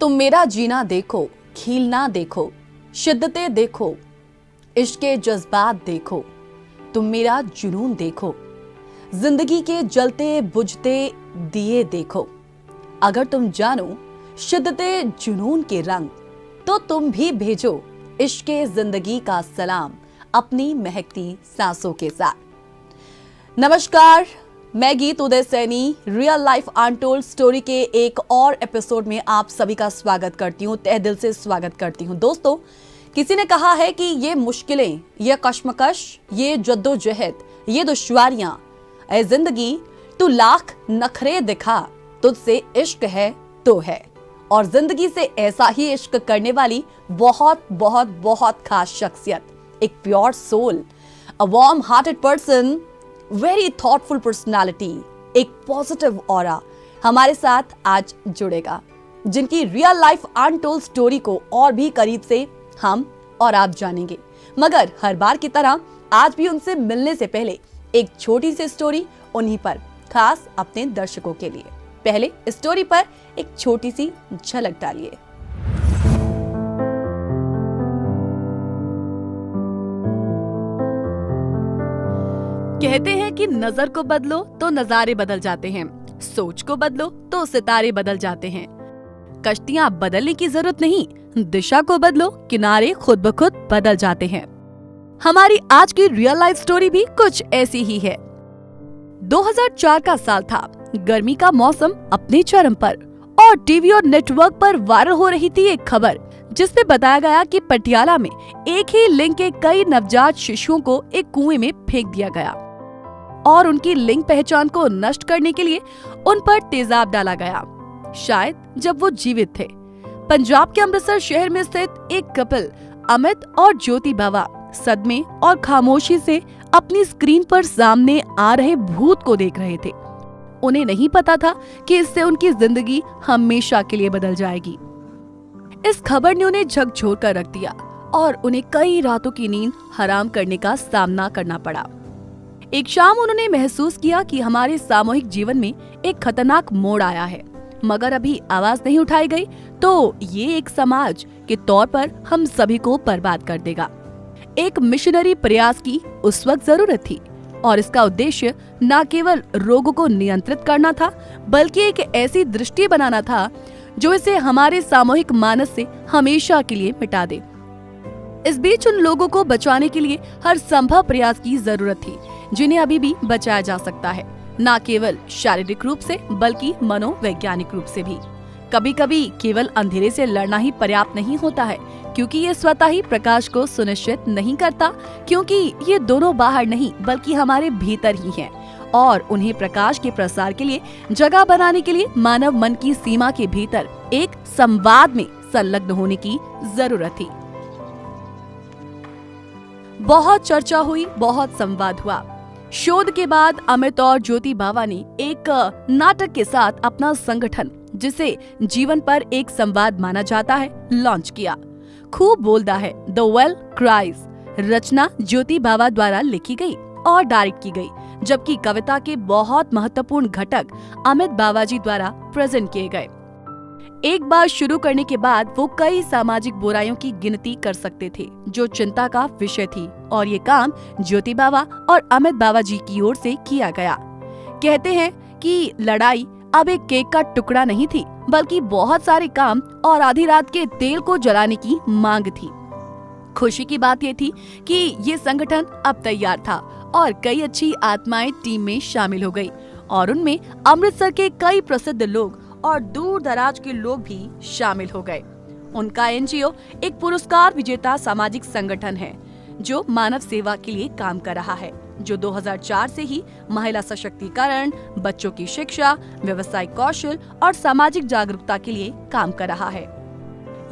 तुम मेरा जीना देखो, खिलना देखो, शिद्दतें देखो, इश्के जज्बात देखो, तुम मेरा जुनून देखो, जिंदगी के जलते बुझते दिए देखो। अगर तुम जानो शिद्दते जुनून के रंग, तो तुम भी भेजो इश्के जिंदगी का सलाम अपनी महकती सांसों के साथ। नमस्कार, मैं Geet Uday Saini real life untold story के एक और एपिसोड में आप सभी का स्वागत करती हूँ, तहे दिल से स्वागत करती हूँ। दोस्तों, किसी ने कहा है कि ये मुश्किलें, ये कश्मकश, ये जद्दोजहद, ये दुश्वारियां, ऐ जिंदगी तू लाख नखरे दिखा, तुझसे इश्क है तो है। और जिंदगी से ऐसा ही इश्क करने वाली बहुत बहुत बहुत खास शख्सियत, एक pure soul, a warm hearted person, very thoughtful personality, एक पॉजिटिव ऑरा हमारे साथ आज जुड़ेगा, जिनकी रियल लाइफ अनटोल्ड स्टोरी को और भी करीब से हम और आप जानेंगे। मगर हर बार की तरह आज भी उनसे मिलने से पहले एक छोटी सी स्टोरी उन्हीं पर, खास अपने दर्शकों के लिए। पहले स्टोरी पर एक छोटी सी झलक डालिए। कहते हैं कि नजर को बदलो तो नजारे बदल जाते हैं, सोच को बदलो तो सितारे बदल जाते हैं। कश्तियां बदलने की जरूरत नहीं, दिशा को बदलो, किनारे खुद ब खुद बदल जाते हैं। हमारी आज की रियल लाइफ स्टोरी भी कुछ ऐसी ही है। 2004 का साल था, गर्मी का मौसम अपने चरम पर, और टीवी और नेटवर्क पर वायरल हो रही थी एक खबर, जिसमें बताया गया कि पटियाला में एक ही लिंग के कई नवजात शिशुओं को एक कुएं में फेंक दिया गया और उनकी लिंग पहचान को नष्ट करने के लिए उन पर तेजाब डाला गया, शायद जब वो जीवित थे। पंजाब के अमृतसर शहर में स्थित एक कपल अमित और ज्योति बावा सदमे और खामोशी से अपनी स्क्रीन पर सामने आ रहे भूत को देख रहे थे। उन्हें नहीं पता था कि इससे उनकी जिंदगी हमेशा के लिए बदल जाएगी। इस खबर ने उन्हें झकझोर कर रख दिया और उन्हें कई रातों की नींद हराम करने का सामना करना पड़ा। एक शाम उन्होंने महसूस किया कि हमारे सामूहिक जीवन में एक खतरनाक मोड़ आया है, मगर अभी आवाज नहीं उठाई गई तो ये एक समाज के तौर पर हम सभी को बर्बाद कर देगा। एक मिशनरी प्रयास की उस वक्त जरूरत थी, और इसका उद्देश्य न केवल रोगों को नियंत्रित करना था, बल्कि एक ऐसी दृष्टि बनाना था जो इसे हमारे सामूहिक मानस से हमेशा के लिए मिटा दे। इस बीच उन लोगों को बचाने के लिए हर संभव प्रयास की जरूरत थी, जिन्हें अभी भी बचाया जा सकता है, न केवल शारीरिक रूप से बल्कि मनोवैज्ञानिक रूप से भी। कभी कभी केवल अंधेरे से लड़ना ही पर्याप्त नहीं होता है, क्योंकि ये स्वतः ही प्रकाश को सुनिश्चित नहीं करता, क्योंकि ये दोनों बाहर नहीं बल्कि हमारे भीतर ही हैं, और उन्हें प्रकाश के प्रसार के लिए जगह बनाने के लिए मानव मन की सीमा के भीतर एक संवाद में संलग्न होने की जरूरत थी। बहुत चर्चा हुई, बहुत संवाद हुआ। शोध के बाद अमित और ज्योति बावा ने एक नाटक के साथ अपना संगठन, जिसे जीवन पर एक संवाद माना जाता है, लॉन्च किया। खूब बोलता है द वेल क्राइज। रचना ज्योति बावा द्वारा लिखी गई और डायरेक्ट की गई, जबकि कविता के बहुत महत्वपूर्ण घटक अमित बावाजी द्वारा प्रेजेंट किए गए। एक बार शुरू करने के बाद वो कई सामाजिक बुराइयों की गिनती कर सकते थे जो चिंता का विषय थी, और ये काम ज्योति बावा और अमित बावाजी की ओर से किया गया। कहते हैं कि लड़ाई अब एक केक का टुकड़ा नहीं थी, बल्कि बहुत सारे काम और आधी रात के तेल को जलाने की मांग थी। खुशी की बात ये थी कि ये संगठन अब तैयार था और कई अच्छी आत्माएं टीम में शामिल हो गई, और उनमें अमृतसर के कई प्रसिद्ध लोग और दूर दराज के लोग भी शामिल हो गए। उनका एनजीओ एक पुरस्कार विजेता सामाजिक संगठन है जो मानव सेवा के लिए काम कर रहा है, जो 2004 से ही महिला सशक्तिकरण, बच्चों की शिक्षा, व्यवसायिक कौशल और सामाजिक जागरूकता के लिए काम कर रहा है।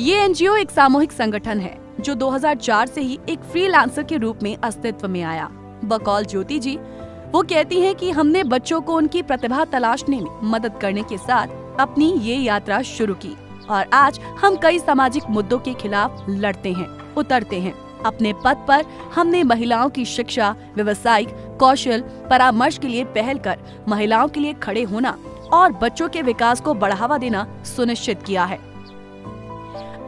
ये एनजीओ एक सामूहिक संगठन है जो 2004 से ही एक फ्रीलांसर के रूप में अस्तित्व में आया। बकौल ज्योति जी, वो कहती हैं कि हमने बच्चों को उनकी प्रतिभा तलाशने में मदद करने के साथ अपनी ये यात्रा शुरू की, और आज हम कई सामाजिक मुद्दों के खिलाफ लड़ते हैं, उतरते हैं। अपने पद पर हमने महिलाओं की शिक्षा, व्यवसायिक कौशल, परामर्श के लिए पहल कर महिलाओं के लिए खड़े होना और बच्चों के विकास को बढ़ावा देना सुनिश्चित किया है।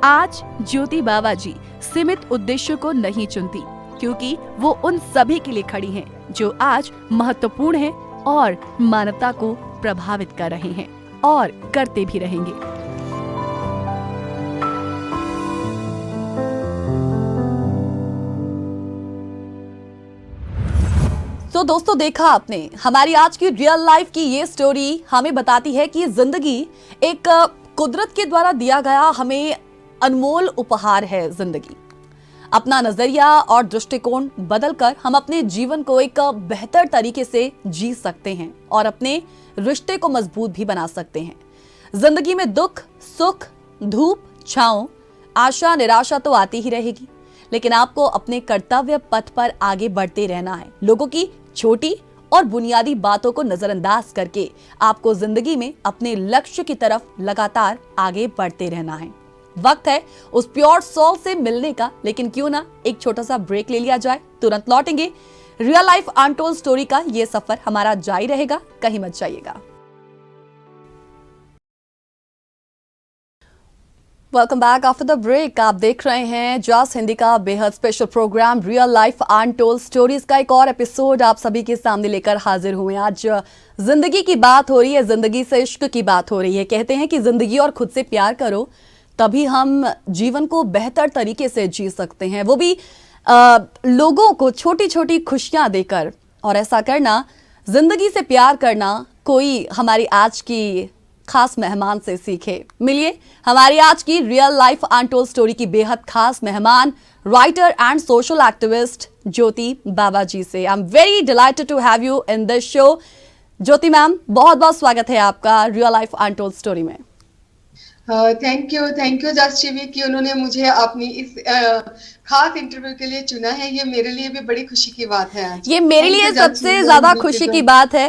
आज ज्योति बाबा जी सीमित उद्देश्यों को नहीं चुनती, क्योंकि वो उन सभी के लिए खड़ी हैं जो आज महत्वपूर्ण हैं और मानवता को प्रभावित कर रहे हैं और करते भी रहेंगे। तो दोस्तों, देखा आपने हमारी आज की रियल लाइफ की ये स्टोरी हमें बताती है कि जिंदगी एक कुदरत के द्वारा दिया गया हमें अनमोल उपहार है। जिंदगी अपना नजरिया और दृष्टिकोण बदलकर हम अपने जीवन को एक बेहतर तरीके से जी सकते हैं और अपने रिश्ते को मजबूत भी बना सकते हैं। जिंदगी में दुख, सुख, धूप, छांव, आशा, निराशा तो आती ही रहेगी, लेकिन आपको अपने कर्तव्य पथ पर आगे बढ़ते रहना है। लोगों की छोटी और बुनियादी बातों को नजरअंदाज करके आपको जिंदगी में अपने लक्ष्य की तरफ लगातार आगे बढ़ते रहना है। वक्त है उस प्योर सोल से मिलने का, लेकिन क्यों ना एक छोटा सा ब्रेक ले लिया जाए। तुरंत लौटेंगे। रियल लाइफ अनटोल्ड स्टोरी का ये सफर हमारा जारी रहेगा, कहीं मत जाइएगा। Welcome back after the break. आप देख रहे हैं जॉस हिंदी का बेहद special programme real life untold stories का एक और एपिसोड आप सभी के सामने लेकर हाजिर हुए। आज जिंदगी की बात हो रही है, जिंदगी से इश्क की बात हो रही है। कहते हैं कि जिंदगी और खुद से प्यार करो, तभी हम जीवन को बेहतर तरीके से जी सकते हैं, वो भी लोगों को छोटी छोटी खुशियां देकर। और ऐसा करना, जिंदगी से प्यार करना, कोई हमारी आज की खास मेहमान से सीखे। मिलिए हमारी आज की रियल लाइफ अनटोल्ड स्टोरी की बेहद खास मेहमान, writer and social activist Jyoti Baba ji से। I am very delighted to have you in this show. Jyoti ma'am, बहुत बहुत स्वागत है आपका रियल लाइफ अनटोल्ड स्टोरी में। थैंक यू जस्ट टीवी कि उन्होंने मुझे अपनी इस खास इंटरव्यू के लिए चुना है। ये मेरे लिए भी बड़ी खुशी की बात है आज। ये मेरे लिए सबसे ज्यादा खुशी की बात है।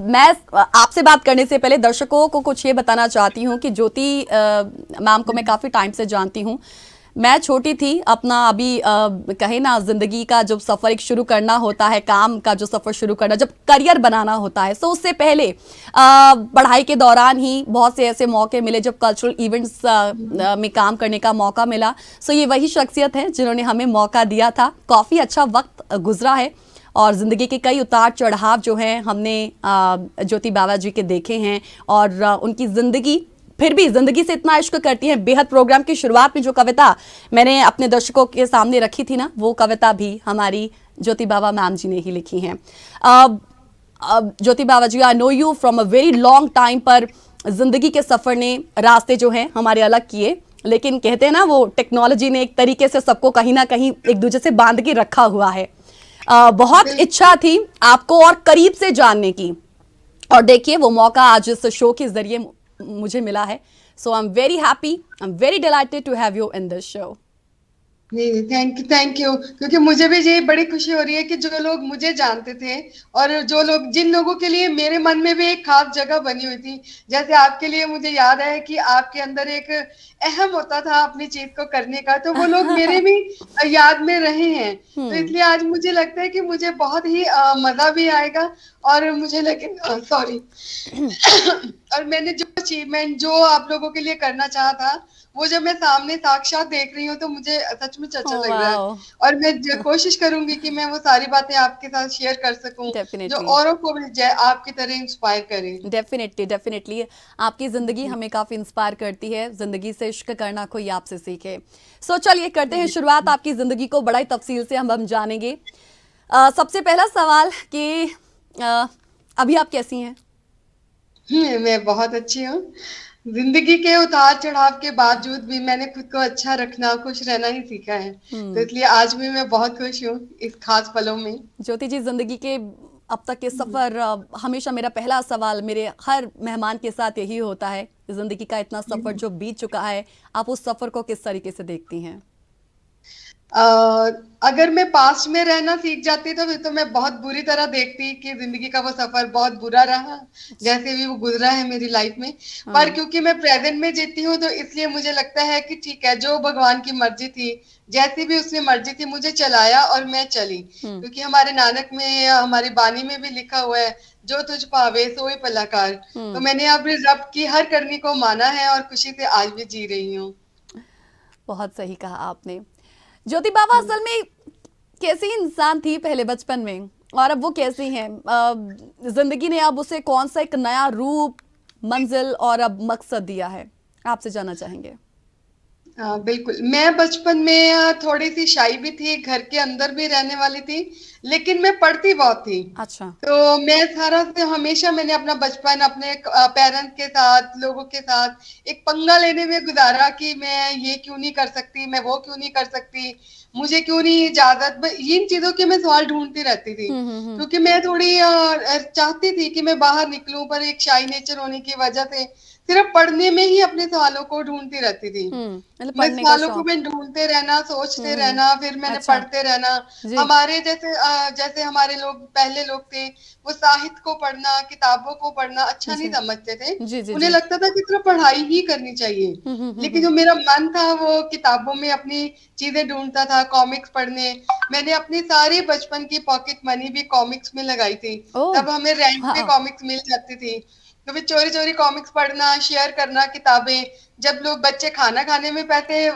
मैं आपसे बात करने से पहले दर्शकों को कुछ ये बताना चाहती हूँ कि ज्योति मैम को मैं काफी टाइम से जानती हूँ। मैं छोटी थी, अपना अभी कहे ना जिंदगी का जब सफर एक शुरू करना होता है, काम का जो सफर शुरू करना, जब करियर बनाना होता है, तो उससे पहले पढ़ाई के दौरान ही बहुत से ऐसे मौके मिले जब कल्चरल इवेंट्स में काम करने का मौका मिला। सो ये वही शख्सियत है जिन्होंने हमें मौका दिया था। काफ़ी अच्छा वक्त गुजरा है और ज़िंदगी के कई उतार चढ़ाव जो हैं हमने ज्योति बाबा जी के देखे हैं। और उनकी ज़िंदगी फिर भी जिंदगी से इतना इश्क करती है। बेहद प्रोग्राम की शुरुआत में जो कविता मैंने अपने दर्शकों के सामने रखी थी ना, वो कविता भी हमारी ज्योति बाबा मैम जी ने ही लिखी है। Jyoti Baba ji, I know you from a very long time, पर जिंदगी के सफर ने रास्ते जो हैं हमारे अलग किए, लेकिन कहते हैं ना वो टेक्नोलॉजी ने एक तरीके से सबको कहीं ना कहीं एक दूसरे से बांध के रखा हुआ है। बहुत इच्छा थी आपको और करीब से जानने की, और देखिए वो मौका आज इस शो के जरिए मुझे मिला है। So I am very happy, I am very delighted to have you in this show. Thank you, क्योंकि मुझे भी ये बड़ी खुशी हो रही है कि जो लोग मुझे जानते थे और जो लोग, जिन लोगों के लिए मेरे मन में भी एक खास जगह बनी हुई थी, जैसे आपके लिए मुझे याद है कि आपके अंदर एक अहम होता था अपनी चीज को करने का, तो वो लोग मेरे भी याद में रहे हैं। तो इसलिए आज मुझे लगता है कि मुझे बहुत ही मजा भी आएगा। और मुझे लेकिन सॉरी और मैंने जो अचीवमेंट जो आप लोगों के लिए करना चाहा था, वो जब मैं सामने साक्षात देख रही हूँ तो मुझे सच में अच्छा लग रहा है। और मैं कोशिश करूंगी कि मैं वो सारी बातें आपके साथ शेयर कर सकूं जो औरों को भी आपकी तरह इंस्पायर करें। डेफिनेटली आपकी जिंदगी हमें काफी इंस्पायर करती है। जिंदगी से इश्क करना कोई आपसे सीखे। सो चलिए करते हैं शुरुआत आपकी जिंदगी को बड़ा ही तफसील से हम जानेंगे। सबसे पहला सवाल कि अभी आप कैसी हैं? मैं बहुत अच्छी हूँ। जिंदगी के उतार चढ़ाव के बावजूद भी मैंने खुद को अच्छा रखना, खुश रहना ही सीखा है। तो इसलिए आज भी मैं बहुत खुश हूँ इस खास पलों में। ज्योति जी, जिंदगी के अब तक के सफर, हमेशा मेरा पहला सवाल मेरे हर मेहमान के साथ यही होता है, जिंदगी का इतना सफर जो बीत चुका है, आप उस सफर को किस तरीके से देखती हैं? अगर मैं पास्ट में रहना सीख जाती तो फिर तो मैं बहुत बुरी तरह देखती कि जिंदगी का वो सफर बहुत बुरा रहा, जैसे भी वो गुजरा है मेरी लाइफ में। पर क्योंकि मैं प्रेजेंट में जीती हूँ तो इसलिए मुझे लगता है कि ठीक है, जो भगवान की मर्जी थी, जैसी भी उसने मर्जी थी, मुझे चलाया और मैं चली। क्योंकि हमारे नानक में, हमारी बानी में भी लिखा हुआ है, जो तुझ पावे सोई पलाकार। तो मैंने अब रब की हर करनी को माना है और खुशी से आज भी जी रही हूँ। बहुत सही कहा आपने। ज्योति बाबा असल में कैसी इंसान थी पहले बचपन में, और अब वो कैसी हैं? जिंदगी ने अब उसे कौन सा एक नया रूप, मंजिल और अब मकसद दिया है, आपसे जानना चाहेंगे। हाँ बिल्कुल। मैं बचपन में थोड़ी सी शाई भी थी, घर के अंदर भी रहने वाली थी, लेकिन मैं पढ़ती बहुत थी। अच्छा। तो मैं सारा से हमेशा मैंने अपना बचपन अपने पेरेंट्स के साथ, लोगों के साथ एक पंगा लेने में गुजारा कि मैं ये क्यों नहीं कर सकती, मैं वो क्यों नहीं कर सकती, मुझे क्यों नहीं इजाजत। इन चीजों के मैं सवाल ढूंढती रहती थी, हम्म। क्योंकि मैं थोड़ी चाहती थी कि मैं बाहर निकलूं, पर एक शाई नेचर होने की वजह से सिर्फ पढ़ने में ही अपने सवालों को ढूंढती रहती थी। मतलब मैं पढ़ने का सवालों को शौक। मैं ढूंढते रहना, सोचते हम्म। रहना, फिर मैंने अच्छा। पढ़ते रहना। जी। हमारे जैसे जैसे हमारे लोग पहले लोग थे, वो साहित्य को पढ़ना, किताबों को पढ़ना अच्छा नहीं जी समझते थे। जी जी उन्हें जी। लगता था कि सिर्फ पढ़ाई ही करनी चाहिए। लेकिन जो मेरा मन था वो किताबों में अपनी चीजें ढूंढता था, कॉमिक्स पढ़ने। मैंने अपनी सारी बचपन की पॉकेट मनी भी कॉमिक्स में लगाई थी। ओह। तब हमें रेंट पे हाँ। कॉमिक्स मिल जाती थी, तो फिर चोरी चोरी कॉमिक्स पढ़ना, शेयर करना किताबें। जब लोग बच्चे खाना खाने में पैसे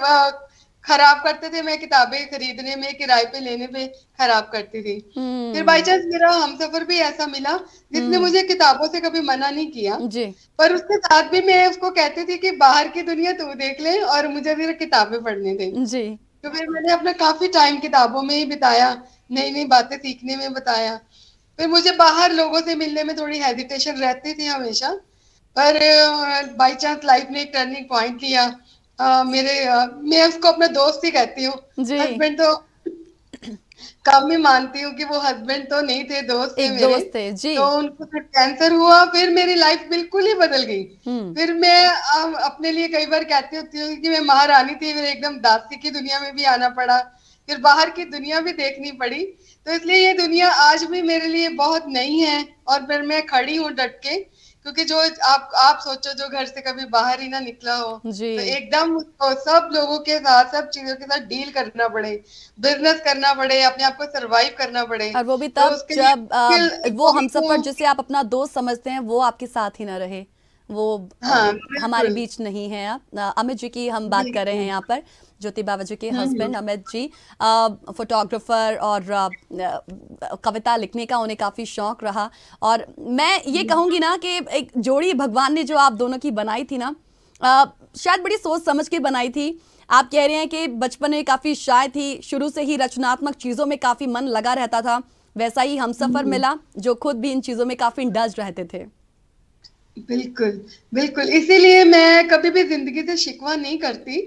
खराब करते थे, मैं किताबें खरीदने में, किराए पे लेने पे खराब करती थी। फिर बाई हम्म। चांस मेरा हमसफर भी ऐसा मिला जिसने हम्म। मुझे किताबों से कभी मना नहीं किया, जी पर उसके साथ भी मैं उसको कहती थी कि बाहर की दुनिया तू देख ले और मुझे सिर्फ किताबें पढ़ने दे। जी। तो फिर मैंने अपना काफी टाइम किताबों में ही बिताया, नई नई बातें सीखने में बताया। फिर मुझे बाहर लोगों से मिलने में थोड़ी हेजिटेशन रहती थी हमेशा, पर बाई चांस लाइफ ने एक टर्निंग पॉइंट लिया। मैं उसको अपना दोस्त ही कहती हूँ। जी। हस्बैंड तो कम ही मानती हूँ कि वो हस्बैंड तो नहीं थे, दोस्त थे एक मेरे। दोस्त थे जी। तो उनको फिर कैंसर हुआ, फिर मेरी लाइफ बिल्कुल ही बदल गई। हम्म। फिर मैं अपने लिए कई बार कहती होती हूँ कि मैं महारानी थी, फिर एकदम दासी की दुनिया में भी आना पड़ा, फिर बाहर की दुनिया भी देखनी पड़ी। तो इसलिए ये दुनिया आज भी मेरे लिए बहुत नई है, और फिर मैं खड़ी हूँ डट के, क्योंकि जो आप सोचो, जो घर से कभी बाहर ही ना निकला हो, जी। तो एकदम उसको सब लोगों के साथ, सब चीजों के साथ डील करना पड़े, बिजनेस करना पड़े, अपने आप को सरवाइव करना पड़े। और वो भी तो तब उसके लिए जब वो कोई को, हमसफर जिसे आप अपना दोस्त समझते हैं वो आपके साथ ही ना रहे, वो हाँ हमारे बिल्कुल बीच नहीं है। अब अमित जी की हम बात कर रहे हैं बिल्कुल। यहाँ पर, ज्योति बाबा जी के हम्म। हस्बैंड अमित जी, फोटोग्राफर, और कविता लिखने का उन्हें काफ़ी शौक रहा। और मैं ये कहूँगी ना कि एक जोड़ी भगवान ने जो आप दोनों की बनाई थी ना, शायद बड़ी सोच समझ के बनाई थी। आप कह रहे हैं कि बचपन में काफ़ी शाय थी, शुरू से ही रचनात्मक चीज़ों में काफ़ी मन लगा रहता था, वैसा ही हमसफर हम्म। मिला जो खुद भी इन चीज़ों में काफ़ी इंडल्ज रहते थे। बिल्कुल, बिल्कुल। इसीलिए मैं कभी भी ज़िंदगी से शिकवा नहीं करती।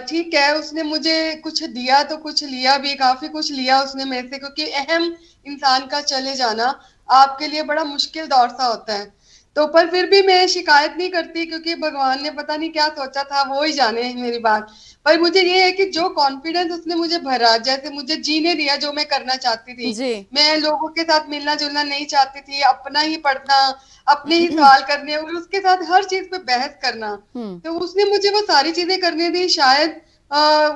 ठीक है, उसने मुझे कुछ दिया तो कुछ लिया भी, काफ़ी कुछ लिया उसने मेरे से, क्योंकि अहम इंसान का चले जाना आपके लिए बड़ा मुश्किल दौर सा होता है। तो पर फिर भी मैं शिकायत नहीं करती, क्योंकि भगवान ने पता नहीं क्या सोचा था, वो ही जाने मेरी बात। पर मुझे ये है कि जो कॉन्फिडेंस उसने मुझे भरा, जैसे मुझे जीने दिया जो मैं करना चाहती थी। जी। मैं लोगों के साथ मिलना-जुलना नहीं चाहती थी, अपना ही पढ़ना, अपने ही सवाल करने और उसके साथ हर चीज पे बहस करना। हम्म। तो उसने मुझे वो सारी चीजें करने दी। शायद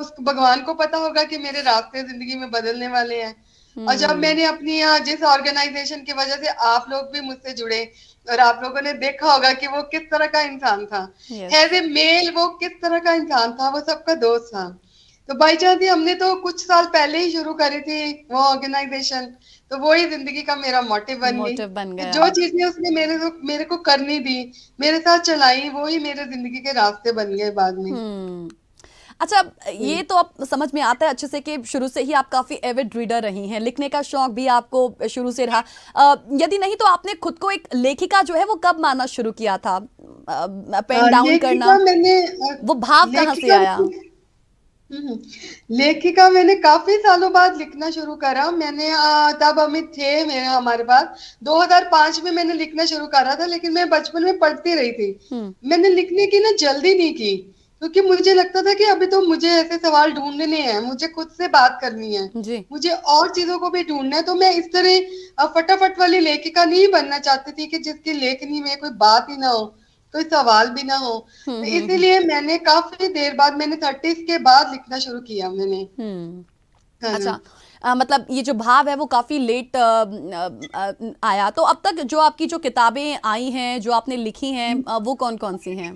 उस भगवान को पता होगा कि मेरे रास्ते जिंदगी में बदलने वाले हैं। और जब हम्म। मैंने अपनी जिस ऑर्गेनाइजेशन की वजह से आप लोग भी मुझसे जुड़े, और आप लोगों ने देखा होगा कि वो किस तरह का इंसान था, यस। एज ए मेल वो किस तरह का इंसान था, वो सबका दोस्त था। तो बाई चांस ही हमने तो कुछ साल पहले ही शुरू करी थी वो ऑर्गेनाइजेशन, तो वो ही जिंदगी का मेरा मोटिव बन गई। मोटिव बन कि गया। जो चीजें उसने मेरे को करनी दी, मेरे साथ चलाई, वो ही मेरे जिंदगी के रास्ते बन गए बाद में। हम्म। अच्छा, ये तो अब समझ में आता है अच्छे से कि शुरू से ही आप काफी एविड रीडर रही हैं, लिखने का शौक भी आपको शुरू से रहा। यदि नहीं तो आपने खुद को एक लेखिका जो है वो कब मानना शुरू किया था? पेन डाउन करना, लेखिका मैंने वो भाव कहाँ से लेखिका आया? हम्म, लेखिका मैंने काफी सालों बाद लिखना शुरू करा। मैंने तब अमित थे मेरे हमारे पास, 2005 में मैंने लिखना शुरू करा था, लेकिन मैं बचपन में पढ़ती रही थी। हम्म। मैंने लिखने की ना जल्दी नहीं की, क्योंकि मुझे लगता था कि अभी तो मुझे ऐसे सवाल ढूंढने हैं, मुझे खुद से बात करनी है, जी। मुझे और चीजों को भी ढूंढना है। तो मैं इस तरह फटाफट वाली लेखिका नहीं बनना चाहती थी कि जिसकी लेखनी में कोई बात ही ना हो, कोई सवाल भी ना हो। तो हम्म। इसीलिए मैंने काफी देर बाद, मैंने 30s के बाद लिखना शुरू किया मैंने। हम्म। हाँ। अच्छा, मतलब ये जो भाव है वो काफी लेट आया। तो अब तक जो आपकी जो किताबें आई हैं, जो आपने लिखी हैं, वो कौन कौन सी हैं?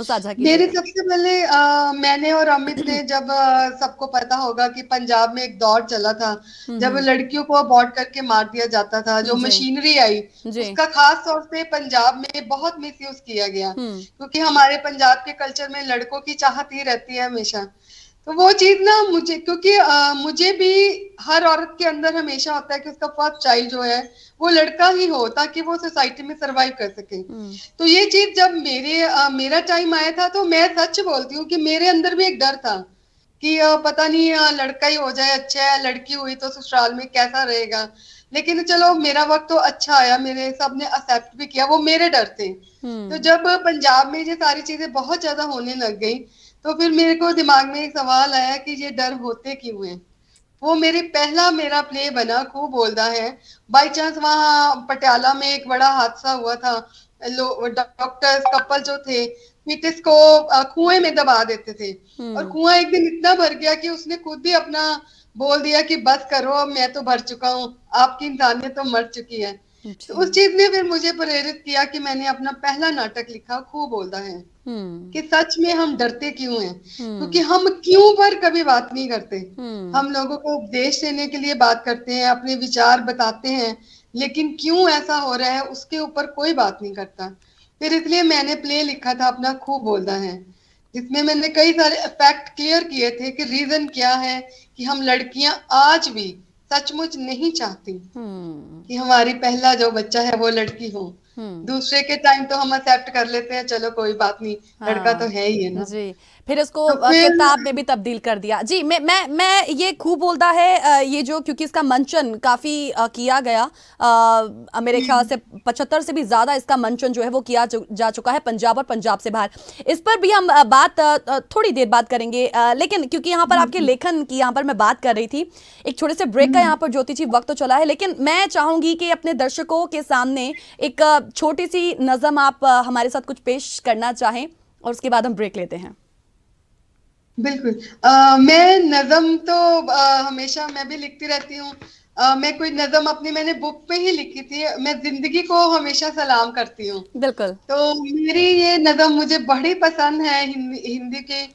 वो साझा मेरे कीजिए। सबसे पहले मैंने और अमित ने जब सबको पता होगा कि पंजाब में एक दौर चला था जब हम्म। लड़कियों को अबॉर्ट करके मार दिया जाता था, जो जी मशीनरी आई जी। उसका खास तौर से पंजाब में बहुत मिसयूज किया गया, हम्म क्योंकि हमारे पंजाब के कल्चर में लड़कों की चाहत ही रहती है हमेशा। तो वो चीज ना मुझे, क्योंकि मुझे भी हर औरत के अंदर हमेशा होता है कि उसका फर्स्ट चाइल्ड जो है वो लड़का ही हो, ताकि वो सोसाइटी में सरवाइव कर सके। हम्म तो ये चीज जब मेरा टाइम आया था, तो मैं सच बोलती हूँ कि मेरे अंदर भी एक डर था कि पता नहीं लड़का ही हो जाए अच्छा है, लड़की हुई तो ससुराल में कैसा रहेगा। लेकिन चलो मेरा वक्त तो अच्छा आया, मेरे सब ने एक्सेप्ट भी किया, वो मेरे डर थे। तो हम्म जब पंजाब में ये सारी चीजें बहुत ज्यादा होने लग गई, तो फिर मेरे को दिमाग में एक सवाल आया कि ये डर होते क्यों हैं। वो मेरा प्ले बना खूब बोलता है। बाई चांस वहां पटियाला में एक बड़ा हादसा हुआ था, डॉक्टर्स कपल जो थे फीटस को कुएं में दबा देते थे, और हम्म। कुआं एक दिन इतना भर गया कि उसने खुद ही अपना बोल दिया कि बस करो, अब मैं तो भर चुका हूँ, आपकी इंसानियत तो मर चुकी है। तो जी। उस चीज ने फिर मुझे प्रेरित किया कि मैंने अपना पहला नाटक लिखा खूब बोलता है, हम्म कि सच में हम डरते क्यों हैं, क्योंकि हम्म हम क्यों पर कभी बात नहीं करते। हम्म हम लोगों को उपदेश देने के लिए बात करते हैं, अपने विचार बताते हैं, लेकिन क्यों ऐसा हो रहा है उसके ऊपर कोई बात नहीं करता। फिर इसलिए मैंने प्ले लिखा था अपना खूब बोलता है, जिसमें मैंने कई सारे फैक्ट क्लियर किए थे कि रीजन क्या है कि हम लड़कियां आज भी सचमुच नहीं चाहती हम्म कि हमारी पहला जो बच्चा है वो लड़की हो। हम्म। दूसरे के टाइम तो हम एक्सेप्ट कर लेते हैं, चलो कोई बात नहीं, लड़का तो हाँ है ही है ना। जी। फिर इसको तो फिर किताब में भी तब्दील कर दिया जी। मैं ये खूब बोलता है ये जो, क्योंकि इसका मंचन काफी किया गया, मेरे ख्याल से 75 से भी ज्यादा इसका मंचन जो है वो किया जा चुका है पंजाब और पंजाब से बाहर। इस पर भी हम बात थोड़ी देर बाद करेंगे, लेकिन क्योंकि यहाँ पर आपके लेखन की यहाँ पर मैं बात कर रही थी, एक छोटे से ब्रेक का यहाँ पर ज्योति जी वक्त तो चला है, लेकिन मैं चाहूंगी कि अपने दर्शकों के सामने एक छोटी सी नज़म आप हमारे साथ कुछ पेश करना चाहें, और उसके बाद हम ब्रेक लेते हैं। बिल्कुल। मैं नज़म तो हमेशा मैं भी लिखती रहती हूँ। मैं कोई नज़म अपनी मैंने बुक पे ही लिखी थी। मैं जिंदगी को हमेशा सलाम करती हूँ। बिल्कुल। तो मेरी ये नज़म मुझे बड़ी पसंद है, हिंदी की।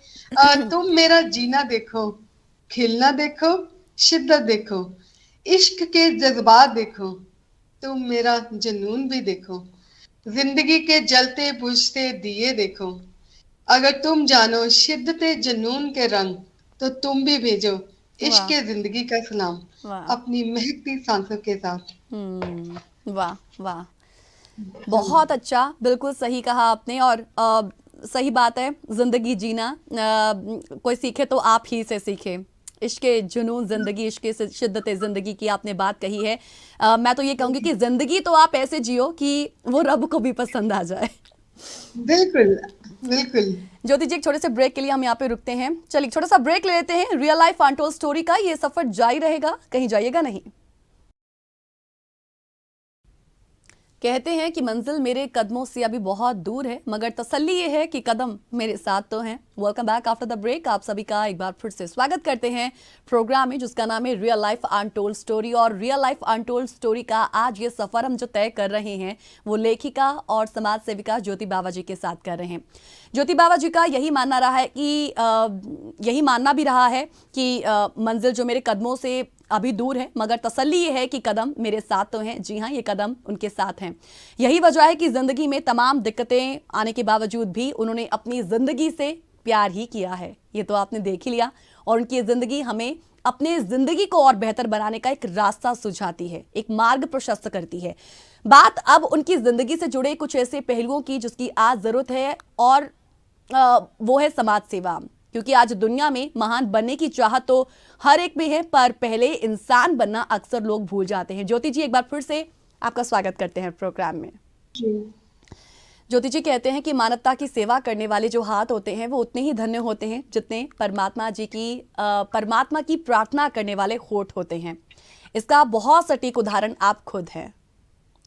तुम मेरा जीना देखो, खिलना देखो, शिद्दत देखो, इश्क के जज्बात देखो, तुम मेरा जुनून भी देखो, जिंदगी के जलते बुझते दिए देखो, अगर तुम जानो शिद्दत जुनून के रंग, तो तुम भी भेजो इश्क वाह जिंदगी का सलाम वाह। अपनी महकती सांसों के साथ। वाह वाह। हाँ, बहुत अच्छा, बिल्कुल सही कहा आपने। और सही बात है, जिंदगी जीना कोई सीखे तो आप ही से सीखे। इश्क जुनून जिंदगी, इश्क शिद्दत जिंदगी की आपने बात कही है। मैं तो ये कहूंगी कि जिंदगी तो आप ऐसे जियो कि वो रब को भी पसंद आ जाए। बिल्कुल बिल्कुल। ज्योति जी, एक छोटे से ब्रेक के लिए हम यहाँ पे रुकते हैं। चलिए छोटा सा ब्रेक ले लेते हैं। रियल लाइफ अनटोल्ड स्टोरी का ये सफर जारी रहेगा, कहीं जाइएगा नहीं। कहते हैं कि मंजिल मेरे कदमों से अभी बहुत दूर है, मगर तसल्ली ये है कि कदम मेरे साथ तो हैं। Welcome back after the break. आप सभी का एक बार फिर से स्वागत करते हैं प्रोग्राम में, जिसका नाम है रियल लाइफ अनटोल्ड स्टोरी। और रियल लाइफ अनटोल्ड स्टोरी का आज ये सफर हम जो तय कर रहे हैं वो लेखिका और समाज सेविका ज्योति बावा जी के साथ कर रहे हैं। ज्योति बावा जी का यही मानना रहा है कि यही मानना भी रहा है कि मंजिल जो मेरे कदमों से अभी दूर है, मगर तसल्ली ये है कि कदम मेरे साथ तो हैं। जी हाँ, ये कदम उनके साथ हैं। यही वजह है कि जिंदगी में तमाम दिक्कतें आने के बावजूद भी उन्होंने अपनी जिंदगी से प्यार ही किया है। ये तो आपने देख ही लिया। और उनकी जिंदगी हमें अपने जिंदगी को और बेहतर बनाने का एक रास्ता सुझाती है, एक मार्ग प्रशस्त करती है। बात अब उनकी जिंदगी से जुड़े कुछ ऐसे पहलुओं की जिसकी आज जरूरत है, और वो है समाज सेवा। क्योंकि आज दुनिया में महान बनने की चाहत तो हर एक में है, पर पहले इंसान बनना अक्सर लोग भूल जाते हैं। ज्योति जी, एक बार फिर से आपका स्वागत करते हैं प्रोग्राम में। जी। ज्योति जी कहते हैं कि मानवता की सेवा करने वाले जो हाथ होते हैं वो उतने ही धन्य होते हैं जितने परमात्मा की प्रार्थना करने वाले होठ होते हैं। इसका बहुत सटीक उदाहरण आप खुद हैं।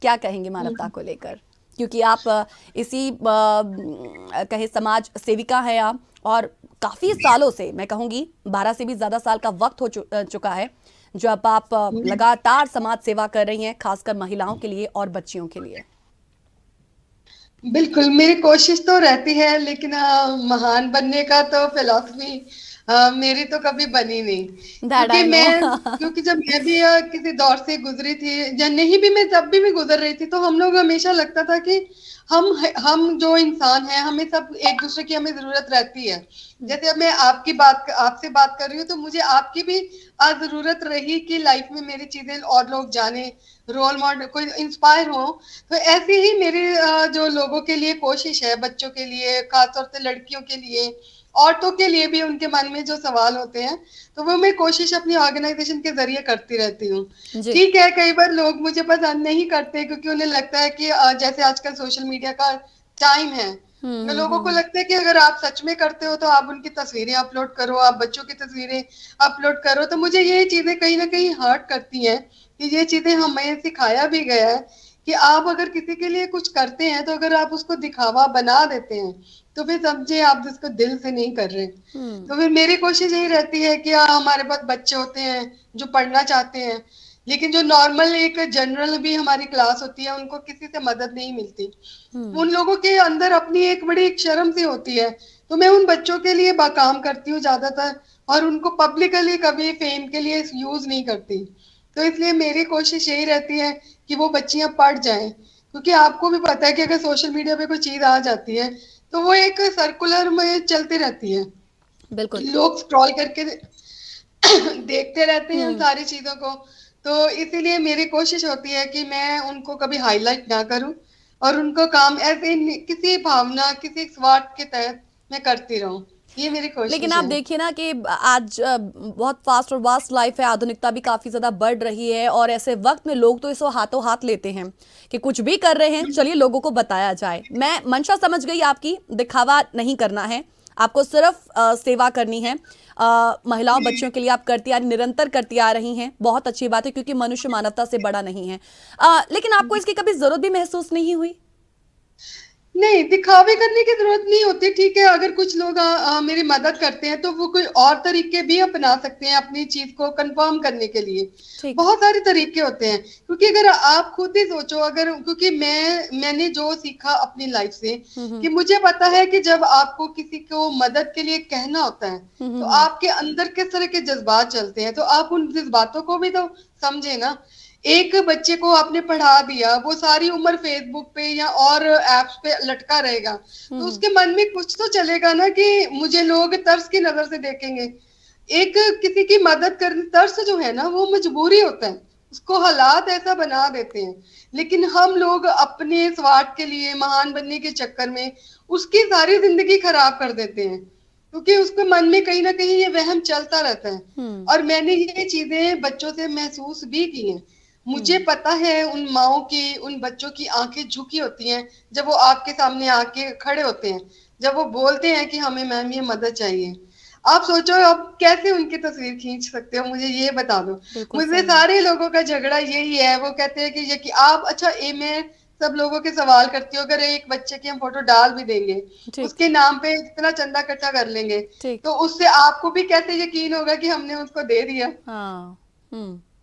क्या कहेंगे मानवता को लेकर, क्योंकि आप इसी कहे समाज सेविका हैं आप, और काफी सालों से, मैं कहूंगी 12 से भी ज्यादा साल का वक्त हो चुका है जब आप लगातार समाज सेवा कर रही हैं, खासकर महिलाओं के लिए और बच्चियों के लिए। बिल्कुल, मेरी कोशिश तो रहती है, लेकिन महान बनने का तो फिलॉसफी मेरी तो कभी बनी नहीं। That I know. क्योंकि जब मैं भी किसी दौर से गुजरी थी, या नहीं भी, मैं जब भी मैं गुजर रही थी, तो हम लोग हमेशा लगता था कि हम जो इंसान हैं, हमें सब एक दूसरे की हमें जरूरत रहती है। जैसे अब मैं आपसे बात कर रही हूँ, तो मुझे आपकी भी जरूरत रही कि लाइफ में मेरी चीजें और लोग जाने, रोल मॉडल कोई इंस्पायर हो। तो ऐसे ही मेरी जो लोगों के लिए कोशिश है, बच्चों के लिए, खासतौर से लड़कियों के लिए, औरतों के लिए भी, उनके मन में जो सवाल होते हैं, तो वो मैं कोशिश अपनी ऑर्गेनाइजेशन के जरिए करती रहती हूँ। जी। ठीक है, कई बार लोग मुझे पसंद नहीं करते, क्योंकि उन्हें लगता है कि जैसे आजकल सोशल मीडिया का टाइम है, तो लोगों को हम्म। लगता है कि अगर आप सच में करते हो तो आप उनकी तस्वीरें अपलोड करो, आप बच्चों की तस्वीरें अपलोड करो। तो मुझे ये चीजें कहीं ना कहीं हर्ट करती हैं, कि ये चीजें हमें सिखाया भी गया है कि आप अगर किसी के लिए कुछ करते हैं, तो अगर आप उसको दिखावा बना देते हैं, तो फिर समझे आप जिसको दिल से नहीं कर रहे। हम्म। तो फिर मेरी कोशिश यही रहती है कि हमारे पास बच्चे होते हैं जो पढ़ना चाहते हैं, लेकिन जो नॉर्मल एक जनरल भी हमारी क्लास होती है, उनको किसी से मदद नहीं मिलती। हम्म। उन लोगों के अंदर अपनी एक बड़ी एक शर्म सी होती है। तो मैं उन बच्चों के लिए काम करती हूँ ज्यादातर, और उनको पब्लिकली कभी फेम के लिए यूज नहीं करती। तो इसलिए मेरी कोशिश यही रहती है कि वो बच्चियां पढ़ जाएं, क्योंकि आपको भी पता है कि अगर सोशल मीडिया पे कोई चीज आ जाती है, तो वो एक सर्कुलर में चलती रहती है। बिल्कुल। लोग स्क्रॉल करके देखते रहते हैं उन हम्म। सारी चीजों को। तो इसीलिए मेरी कोशिश होती है कि मैं उनको कभी हाईलाइट ना करूं, और उनको काम ऐसे किसी भावना, किसी स्वार्थ के तहत मैं करती रहूं। ये मेरी लेकिन कोशिश आप है। देखिए ना कि आज बहुत फास्ट और वास्ट लाइफ है, आधुनिकता भी काफी ज्यादा बढ़ रही है, और ऐसे वक्त में लोग तो इसको हाथों हाथ लेते हैं कि कुछ भी कर रहे हैं, चलिए लोगों को बताया जाए। मैं मंशा समझ गई आपकी, दिखावा नहीं करना है आपको, सिर्फ सेवा करनी है। महिलाओं बच्चों के लिए आप करती आ निरंतर करती आ रही हैं, बहुत अच्छी बात है, क्योंकि मनुष्य मानवता से बड़ा नहीं है। लेकिन आपको इसकी कभी जरूरत भी महसूस नहीं हुई? नहीं, दिखावे करने की जरूरत नहीं होती। ठीक है, अगर कुछ लोग मेरी मदद करते हैं, तो वो कोई और तरीके भी अपना सकते हैं अपनी चीज को कंफर्म करने के लिए। ठीक। बहुत सारे तरीके होते हैं, क्योंकि अगर आप खुद ही सोचो, अगर क्योंकि मैंने जो सीखा अपनी लाइफ से, हम्म। कि मुझे पता है कि जब आपको किसी को मदद के लिए कहना होता है, तो हम्म। आपके अंदर किस तरह के जज्बात चलते हैं, तो आप उन जज्बातों को भी तो समझे ना। एक बच्चे को आपने पढ़ा दिया, वो सारी उम्र फेसबुक पे या और एप्स पे लटका रहेगा, तो हम्म। उसके मन में कुछ तो चलेगा ना, कि मुझे लोग तर्स की नजर से देखेंगे। एक किसी की मदद करने, तर्स जो है ना, वो मजबूरी होता है, उसको हालात ऐसा बना देते हैं। लेकिन हम लोग अपने स्वार्थ के लिए, महान बनने के चक्कर में उसकी सारी जिंदगी खराब कर देते हैं, क्योंकि उसके मन में कहीं ना कहीं ये वहम चलता रहता है। हम्म। और मैंने ये चीजें बच्चों से महसूस भी की हैं। मुझे हम्म। पता है उन माओ की, उन बच्चों की आंखें झुकी होती हैं, जब वो आपके सामने आके खड़े होते हैं, जब वो बोलते हैं कि हमें मैम ये मदद चाहिए। आप सोचो, अब कैसे उनकी तस्वीर खींच सकते हो, मुझे ये बता दो। बिल्कुल मुझे सही। सारे लोगों का झगड़ा यही है, वो कहते हैं कि ये कि आप, अच्छा ये मैं सब लोगों के सवाल करती हूँ, अगर एक बच्चे की हम फोटो डाल भी देंगे, ठीक। उसके नाम पे इतना चंदा इकट्ठा कर लेंगे, ठीक। तो उससे आपको भी कैसे यकीन होगा कि हमने उसको दे दिया। हाँ।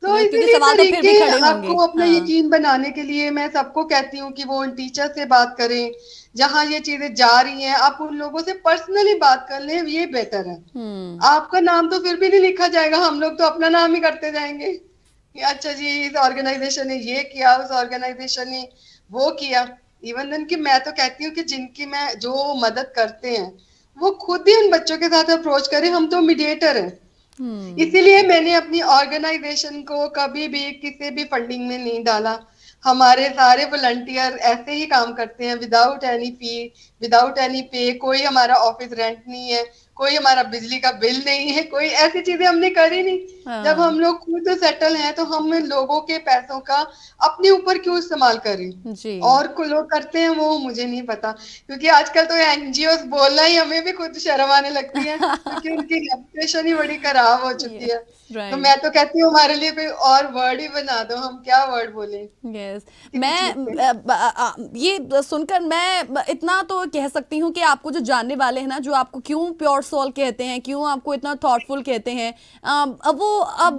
तो क्योंकि इसीलिए सवाल तो फिर तरीके भी खड़े आपको होंगे। अपना हाँ। यकीन बनाने के लिए मैं सबको कहती हूँ कि वो उन टीचर से बात करें, जहां ये चीजें जा रही हैं, आप उन लोगों से पर्सनली बात कर लें, ये बेहतर है। हम्म। आपका नाम तो फिर भी नहीं लिखा जाएगा, हम लोग तो अपना नाम ही करते जाएंगे कि अच्छा जी, इस ऑर्गेनाइजेशन ने ये किया, उस ऑर्गेनाइजेशन ने वो किया। इवन देन कि मैं तो कहती हूँ कि जिनकी मैं जो मदद करते हैं, वो खुद ही उन बच्चों के साथ अप्रोच करें, हम तो मीडिएटर हैं। हम्म। इसीलिए मैंने अपनी ऑर्गेनाइजेशन को कभी भी किसी भी फंडिंग में नहीं डाला। हमारे सारे वॉलंटियर ऐसे ही काम करते हैं, विदाउट एनी फी, विदाउट एनी पे। कोई हमारा ऑफिस रेंट नहीं है, कोई हमारा बिजली का बिल नहीं है, कोई ऐसी चीजें हमने करी नहीं। जब हाँ। हम लोग खुद सेटल हैं, तो हम लोगों के पैसों का अपने ऊपर क्यों इस्तेमाल करें। जी। और को लोग करते हैं वो मुझे नहीं पता, क्योंकि आजकल तो एनजीओ बोलना ही हमें भी खुद शर्म आने लगती है, क्योंकि उनकी रेपुटेशन ही बड़ी खराब हो चुकी है। यस। तो राइट। मैं तो कहती हूँ हमारे लिए कोई और वर्ड ही बना दो, हम क्या वर्ड बोले यस। किसी मैं चीज पे। ये सुनकर मैं इतना तो कह सकती हूँ कि आपको जो जानने वाले हैं ना, जो आपको क्यों प्योर सोल कहते हैं, क्यों आपको इतना थॉटफुल कहते हैं, अब वो अब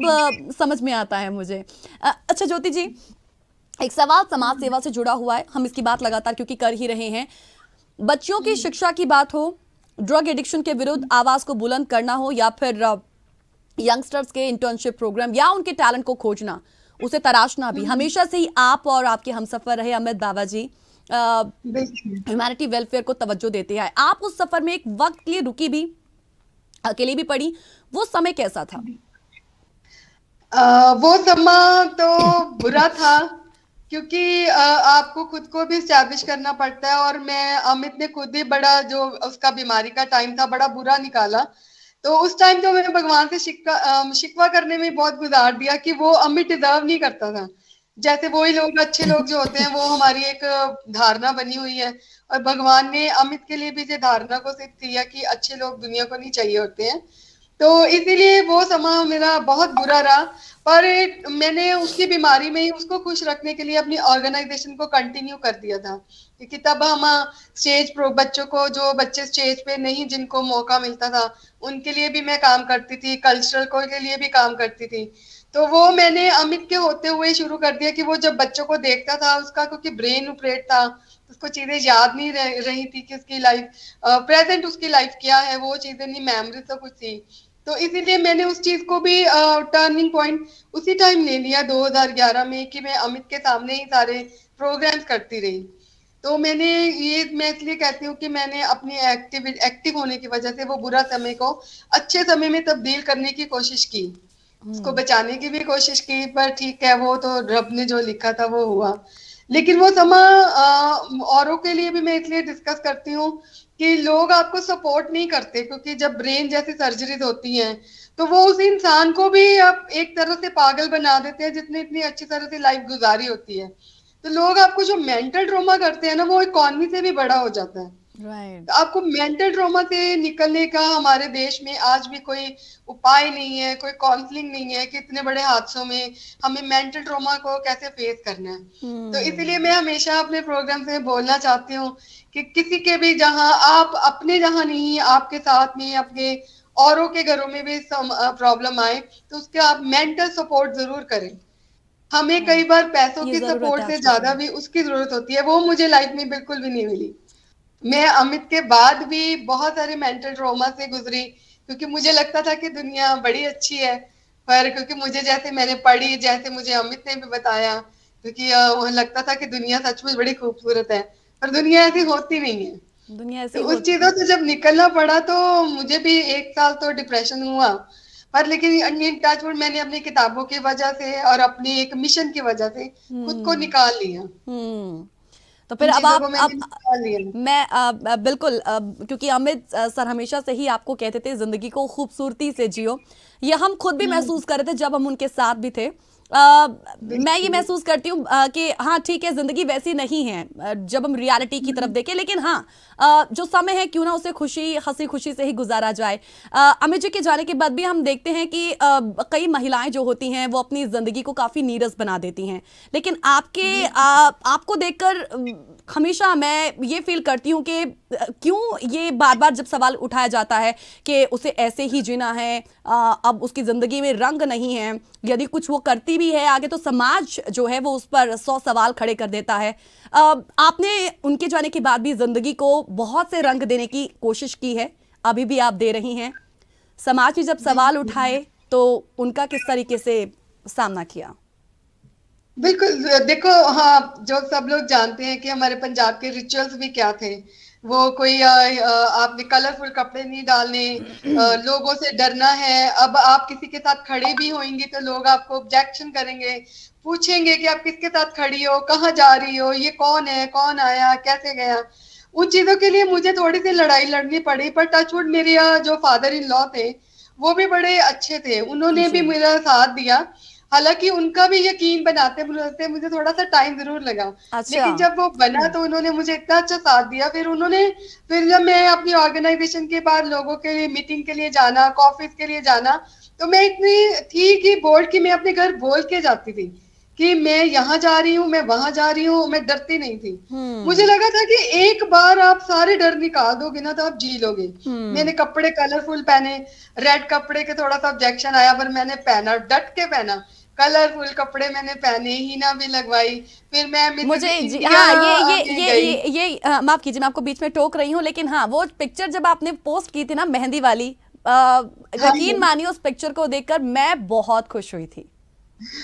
समझ में आता है मुझे। अच्छा ज्योति जी, एक सवाल समाज सेवा से जुड़ा हुआ है, हम इसकी बात लगातार क्योंकि कर ही रहे हैं। बच्चों की शिक्षा की बात हो, ड्रग एडिक्शन के विरुद्ध आवाज को बुलंद करना हो, या फिर यंगस्टर्स के इंटर्नशिप प्रोग्राम या उनके टैलेंट को खोजना, उसे तराशना भी, हमेशा से ही आप और आपके हमसफर रहे अमित बाबा जी ह्यूमैनिटी वेलफेयर को तवज्जो देते हैं। आप उस सफर में एक वक्त के लिए रुकी भी, अकेली भी पड़ी, वो समय कैसा था? वो समय तो बुरा था, क्योंकि आपको खुद को भी स्टैब्लिश करना पड़ता है, और मैं अमित ने खुद ही बड़ा, जो उसका बीमारी का टाइम था, बड़ा बुरा निकाला। तो उस टाइम तो मैंने भगवान से शिकवा करने में बहुत गुजार दिया कि वो अमित डिजर्व नहीं करता था। जैसे वही लोग, अच्छे लोग जो होते हैं, वो हमारी एक धारणा बनी हुई है, और भगवान ने अमित के लिए भी ये धारणा को सिद्ध किया कि अच्छे लोग दुनिया को नहीं चाहिए होते हैं। तो इसीलिए वो समय मेरा बहुत बुरा रहा, पर मैंने उसकी बीमारी में ही उसको खुश रखने के लिए अपनी ऑर्गेनाइजेशन को कंटिन्यू कर दिया था, क्योंकि तब हम स्टेज प्रो बच्चों को, जो बच्चे स्टेज पे नहीं, जिनको मौका मिलता था, उनके लिए भी मैं काम करती थी, कल्चरल को के लिए भी काम करती थी। तो वो मैंने अमित के होते हुए शुरू कर दिया कि वो जब बच्चों को देखता था, उसका क्योंकि ब्रेन ऑपरेट था, उसको चीजें याद नहीं रही थी कि उसकी लाइफ प्रेजेंट, उसकी लाइफ क्या है, वो चीजें नहीं, मेमोरी तो कुछ थी। तो इसीलिए मैंने उस चीज को भी टर्निंग पॉइंट उसी टाइम ले लिया 2011 में, कि मैं अमित के सामने ही सारे प्रोग्राम्स करती रही। तो मैंने ये, मैं इसलिए कहती हूँ कि मैंने अपनी एक्टिव होने की वजह से वो बुरा समय को अच्छे समय में तब्दील करने की कोशिश की, उसको बचाने की भी कोशिश की, पर ठीक है, वो तो रब ने जो लिखा था वो हुआ। लेकिन वो समय औरों के लिए भी मैं इसलिए डिस्कस करती हूँ कि लोग आपको सपोर्ट नहीं करते, क्योंकि जब ब्रेन जैसी सर्जरीज होती हैं, तो वो उस इंसान को भी आप एक तरह से पागल बना देते हैं, जितनी इतनी अच्छी तरह से लाइफ गुजारी होती है। तो लोग आपको जो मेंटल ट्रॉमा करते हैं ना, वो इकॉनमी से भी बड़ा हो जाता है। राइट। तो आपको मेंटल ट्रॉमा से निकलने का हमारे देश में आज भी कोई उपाय नहीं है, कोई काउंसलिंग नहीं है कि इतने बड़े हादसों में हमें मेंटल ट्रॉमा को कैसे फेस करना है। तो इसलिए मैं हमेशा अपने प्रोग्राम में बोलना चाहती हूँ कि किसी के भी, जहाँ आप अपने, जहाँ नहीं, आपके साथ में, अपने औरों के घरों में भी प्रॉब्लम आए, तो उसके आप मेंटल सपोर्ट जरूर करें। हमें कई बार पैसों ये की जरूरत है सपोर्ट से आज के ज्यादा समय। भी उसकी जरूरत होती है, वो मुझे लाइफ में बिल्कुल भी नहीं मिली। मैं अमित के बाद भी बहुत सारे मेंटल ट्रॉमा से गुजरी, क्योंकि मुझे लगता था कि दुनिया बड़ी अच्छी है, पर क्योंकि मुझे, जैसे मैंने पढ़ी, जैसे मुझे अमित ने भी बताया, क्योंकि वो लगता था कि दुनिया सचमुच बड़ी खूबसूरत है, पर दुनिया ऐसी होती नहीं है। दुनिया तो ऐसी उस होती चीजों से जब निकलना पड़ा, तो मुझे भी 1 साल तो डिप्रेशन हुआ, पर लेकिन इन टचवुड मैंने अपनी किताबों की वजह से और अपनी एक मिशन की वजह से खुद को निकाल लिया, हम्म तो फिर इन अब चीजों को आप मैंने अब निकाल लिया। मैं बिल्कुल, क्योंकि अमित सर हमेशा से ही आपको कहते थे जिंदगी को खूबसूरती से जियो, ये हम खुद भी महसूस कर रहे थे जब हम उनके साथ भी थे। मैं ये बिल्कुल। महसूस करती हूँ कि हाँ ठीक है, जिंदगी वैसी नहीं है जब हम रियलिटी की तरफ देखें, लेकिन हाँ जो समय है क्यों ना उसे खुशी हंसी खुशी से ही गुजारा जाए। अमित जी के जाने के बाद भी हम देखते हैं कि कई महिलाएं जो होती हैं वो अपनी जिंदगी को काफी नीरस बना देती हैं, लेकिन आपको देखकर हमेशा मैं ये फील करती हूँ कि क्यों ये बार बार जब सवाल उठाया जाता है कि उसे ऐसे ही जीना है, अब उसकी जिंदगी में रंग नहीं है, यदि कुछ वो करती भी है आगे तो समाज जो है वो उस पर 100 सवाल खड़े कर देता है। आपने उनके जाने के बाद भी जिंदगी को बहुत से रंग देने की कोशिश की है, अभी भी आप दे रही हैं। समाज ने जब सवाल उठाए तो उनका किस तरीके से सामना किया? बिल्कुल, देखो, हाँ, जो सब लोग जानते हैं कि हमारे पंजाब के रिचुअल्स भी क्या थे। वो कोई आपने कलरफुल कपड़े नहीं डालने, लोगों से डरना है। अब आप किसी के साथ खड़े भी होंगे तो लोग आपको ऑब्जेक्शन करेंगे, पूछेंगे कि आप किसके साथ खड़ी हो, कहाँ जा रही हो, ये कौन है, कौन आया, कैसे गया। उन चीजों के लिए मुझे थोड़ी सी लड़ाई लड़नी पड़ी, पर टचवुड मेरे जो फादर इन लॉ थे, वो भी बड़े अच्छे थे, उन्होंने भी जी। मेरा साथ दिया। हालांकि उनका भी यकीन बनाते मुझे थोड़ा सा टाइम जरूर लगा, अच्छा। लेकिन जब वो बना तो उन्होंने मुझे इतना अच्छा साथ दिया। फिर जब मैं अपनी ऑर्गेनाइजेशन के बाद लोगों के लिए मीटिंग के लिए जाना, कॉफिस के लिए जाना, तो मैं इतनी थी कि बोर्ड की, मैं अपने घर बोल के जाती थी कि मैं यहाँ जा रही हूँ, मैं वहां जा रही हूँ, मैं डरती नहीं थी। मुझे लगा था कि एक बार आप सारे डर निकाल दोगे ना तो आप जी लोगे। मैंने कपड़े कलरफुल पहने, रेड कपड़े के थोड़ा सा ऑब्जेक्शन आया, पर मैंने पहना, डट के पहना, कलरफुल कपड़े मैंने पहने, हीना भी लगवाई, फिर मैं मिसेस मुझे इंडिया हाँ में गई। माफ कीजिए, मैं आपको बीच में टोक रही हूँ, लेकिन हाँ वो पिक्चर जब आपने पोस्ट की थी ना मेहंदी वाली, हाँ यकीन मानिए उस पिक्चर को देखकर मैं बहुत खुश हुई थी।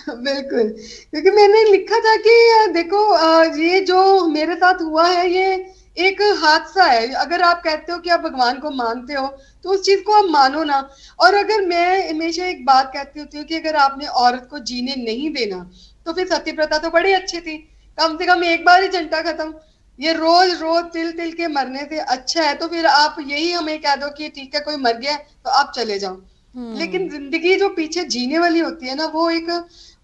बिल्कुल, क्योंकि मैंने लिखा था कि देखो ये जो मेरे साथ हुआ है ये एक हादसा है। अगर आप कहते हो कि आप भगवान को मानते हो, तो उस चीज़ को आप मानो ना। और अगर मैं हमेशा एक बात कहती होती हूँ कि अगर आपने औरत को जीने नहीं देना, तो फिर सती प्रथा तो बड़ी अच्छी थी। कम से कम एक बार ही झंडा खत्म। ये रोज़-रोज़ तिल-तिल के मरने से अच्छा है तो फिर आप यही हमें कह दो कि ठीक है कोई मर गया है, तो आप चले जाओ। लेकिन जिंदगी जो पीछे जीने वाली होती है ना, वो एक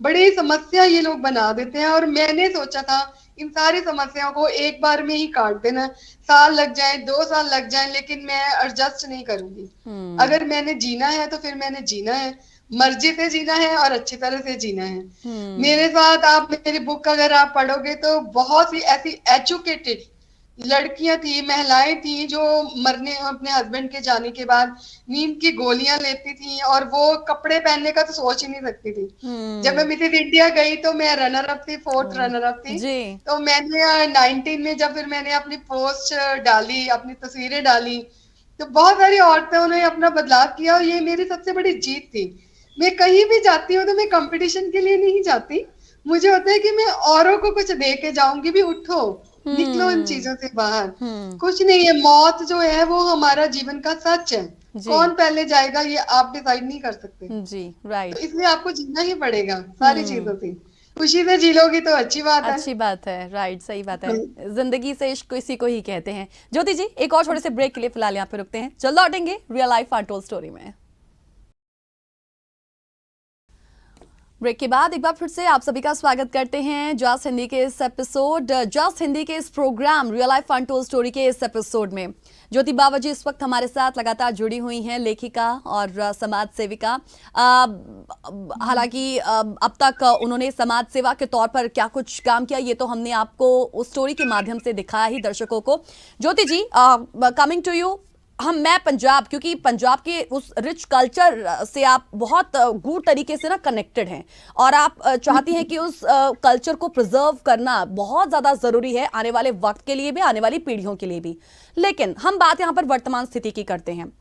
बड़ी समस्या ये लोग बना देते हैं। और मैंने सोचा था इन सारी समस्याओं को एक बार में ही काट देना, साल लग जाए 2 साल लग जाए, लेकिन मैं एडजस्ट नहीं करूंगी। हम्म। अगर मैंने जीना है तो फिर मैंने जीना है, मर्जी से जीना है और अच्छी तरह से जीना है। हम्म। मेरे साथ आप मेरी बुक अगर आप पढ़ोगे तो बहुत सी ऐसी एजुकेटेड लड़कियां थी, महिलाएं थी जो मरने अपने हस्बैंड के जाने के बाद नींद की गोलियां लेती थी और वो कपड़े पहनने का तो सोच ही नहीं सकती थी। जब मैं हम्म। मिसेस इंडिया गई तो मैं रनर अप थी, फोर्थ ओ, रनर अप थी। जी। तो मैंने 19 में जब फिर मैंने अपनी पोस्ट डाली, अपनी तस्वीरें डाली, तो बहुत सारी औरतों ने अपना बदलाव किया और ये मेरी सबसे बड़ी जीत थी। मैं कहीं भी जाती हूँ तो मैं कंपटीशन के लिए नहीं जाती। मुझे होता है कि मैं औरों को कुछ दे के जाऊंगी, भी उठो, निकलो इन हम्म। चीजों से बाहर। हम्म। कुछ नहीं है, मौत जो है वो हमारा जीवन का सच है। जी। कौन पहले जाएगा ये आप डिसाइड नहीं कर सकते। जी। तो राइट। इसलिए आपको जीना ही पड़ेगा सारी हम्म। चीजों से। खुशी से जी लोगी तो अच्छी बात है। अच्छी बात है, राइट, सही बात है। हाँ। जिंदगी से इश्क इसी को ही कहते हैं। ज्योति जी, एक और छोटे से ब्रेक के लिए फिलहाल यहाँ पे रुकते हैं, जल्द लौटेंगे रियल लाइफ अनटोल्ड स्टोरी में। ब्रेक के बाद एक बार फिर से आप सभी का स्वागत करते हैं जस्ट हिंदी के इस एपिसोड, जस्ट हिंदी के इस programme real life untold story के इस एपिसोड में ज्योति बावा जी इस वक्त हमारे साथ लगातार जुड़ी हुई हैं, लेखिका और समाज सेविका। हालांकि अब तक उन्होंने समाज सेवा के तौर पर क्या कुछ काम किया ये तो हमने आपको उस स्टोरी के माध्यम से दिखाया ही दर्शकों को। ज्योति जी, कमिंग टू यू, मैं पंजाब, क्योंकि पंजाब के उस रिच कल्चर से आप बहुत गूढ़ तरीके से ना कनेक्टेड हैं और आप चाहती हैं कि उस कल्चर को प्रिजर्व करना बहुत ज़्यादा ज़रूरी है आने वाले वक्त के लिए भी, आने वाली पीढ़ियों के लिए भी। लेकिन हम बात यहाँ पर वर्तमान स्थिति की करते हैं।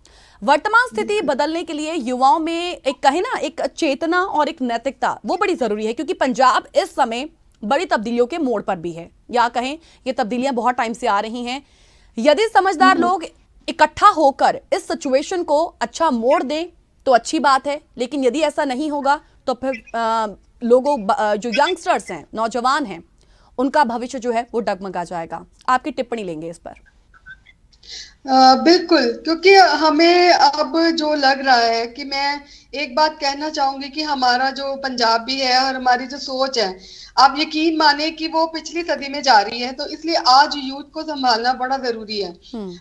वर्तमान स्थिति बदलने के लिए युवाओं में एक कहे ना एक चेतना और एक नैतिकता वो बड़ी ज़रूरी है, क्योंकि पंजाब इस समय बड़ी तब्दीलियों के मोड़ पर भी है, या कहें ये तब्दीलियां बहुत टाइम से आ रही हैं। यदि समझदार लोग इकट्ठा होकर इस सिचुएशन को अच्छा मोड़ दें तो अच्छी बात है, लेकिन यदि ऐसा नहीं होगा तो फिर लोगों जो यंगस्टर्स हैं, नौजवान हैं, उनका भविष्य जो है वो डगमगा जाएगा। आपकी टिप्पणी लेंगे इस पर। बिल्कुल, क्योंकि हमें अब जो लग रहा है कि मैं एक बात कहना चाहूंगी कि हमारा जो पंजाब भी है और हमारी जो सोच है, आप यकीन माने कि वो पिछली सदी में जा रही है। तो इसलिए आज यूथ को संभालना बड़ा जरूरी है।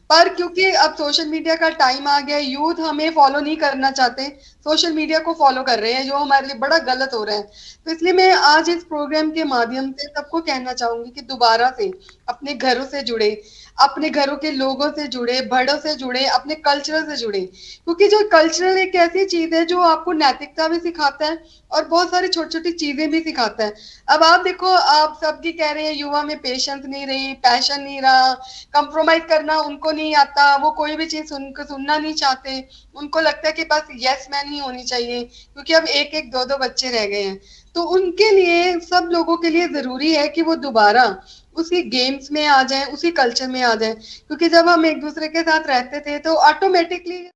पर क्योंकि अब सोशल मीडिया का टाइम आ गया, यूथ हमें फॉलो नहीं करना चाहते, सोशल मीडिया को फॉलो कर रहे हैं, जो हमारे लिए बड़ा गलत हो रहा है। तो इसलिए मैं आज इस प्रोग्राम के माध्यम से सबको कहना चाहूंगी कि दोबारा से अपने घरों से जुड़े, अपने घरों के लोगों से जुड़े, बड़ों से जुड़े, अपने कल्चर से जुड़े। क्योंकि जो कल्चरल एक ऐसी चीज है जो आपको नैतिकता भी सिखाता है और बहुत सारी छोटी छोटी चीजें भी सिखाता है। अब आप देखो, आप सबकी कह रहे हैं युवा में पेशेंस नहीं रही, पैशन नहीं रहा, कंप्रोमाइज करना उनको नहीं आता, वो कोई भी चीज सुनना नहीं चाहते। उनको लगता है कि बस यस मैन ही होनी चाहिए, क्योंकि अब एक एक दो दो बच्चे रह गए हैं। तो उनके लिए, सब लोगों के लिए जरूरी है कि वो दोबारा उसी गेम्स में आ जाए, उसी कल्चर में आ जाए। क्योंकि जब हम एक दूसरे के साथ रहते थे तो ऑटोमेटिकली हो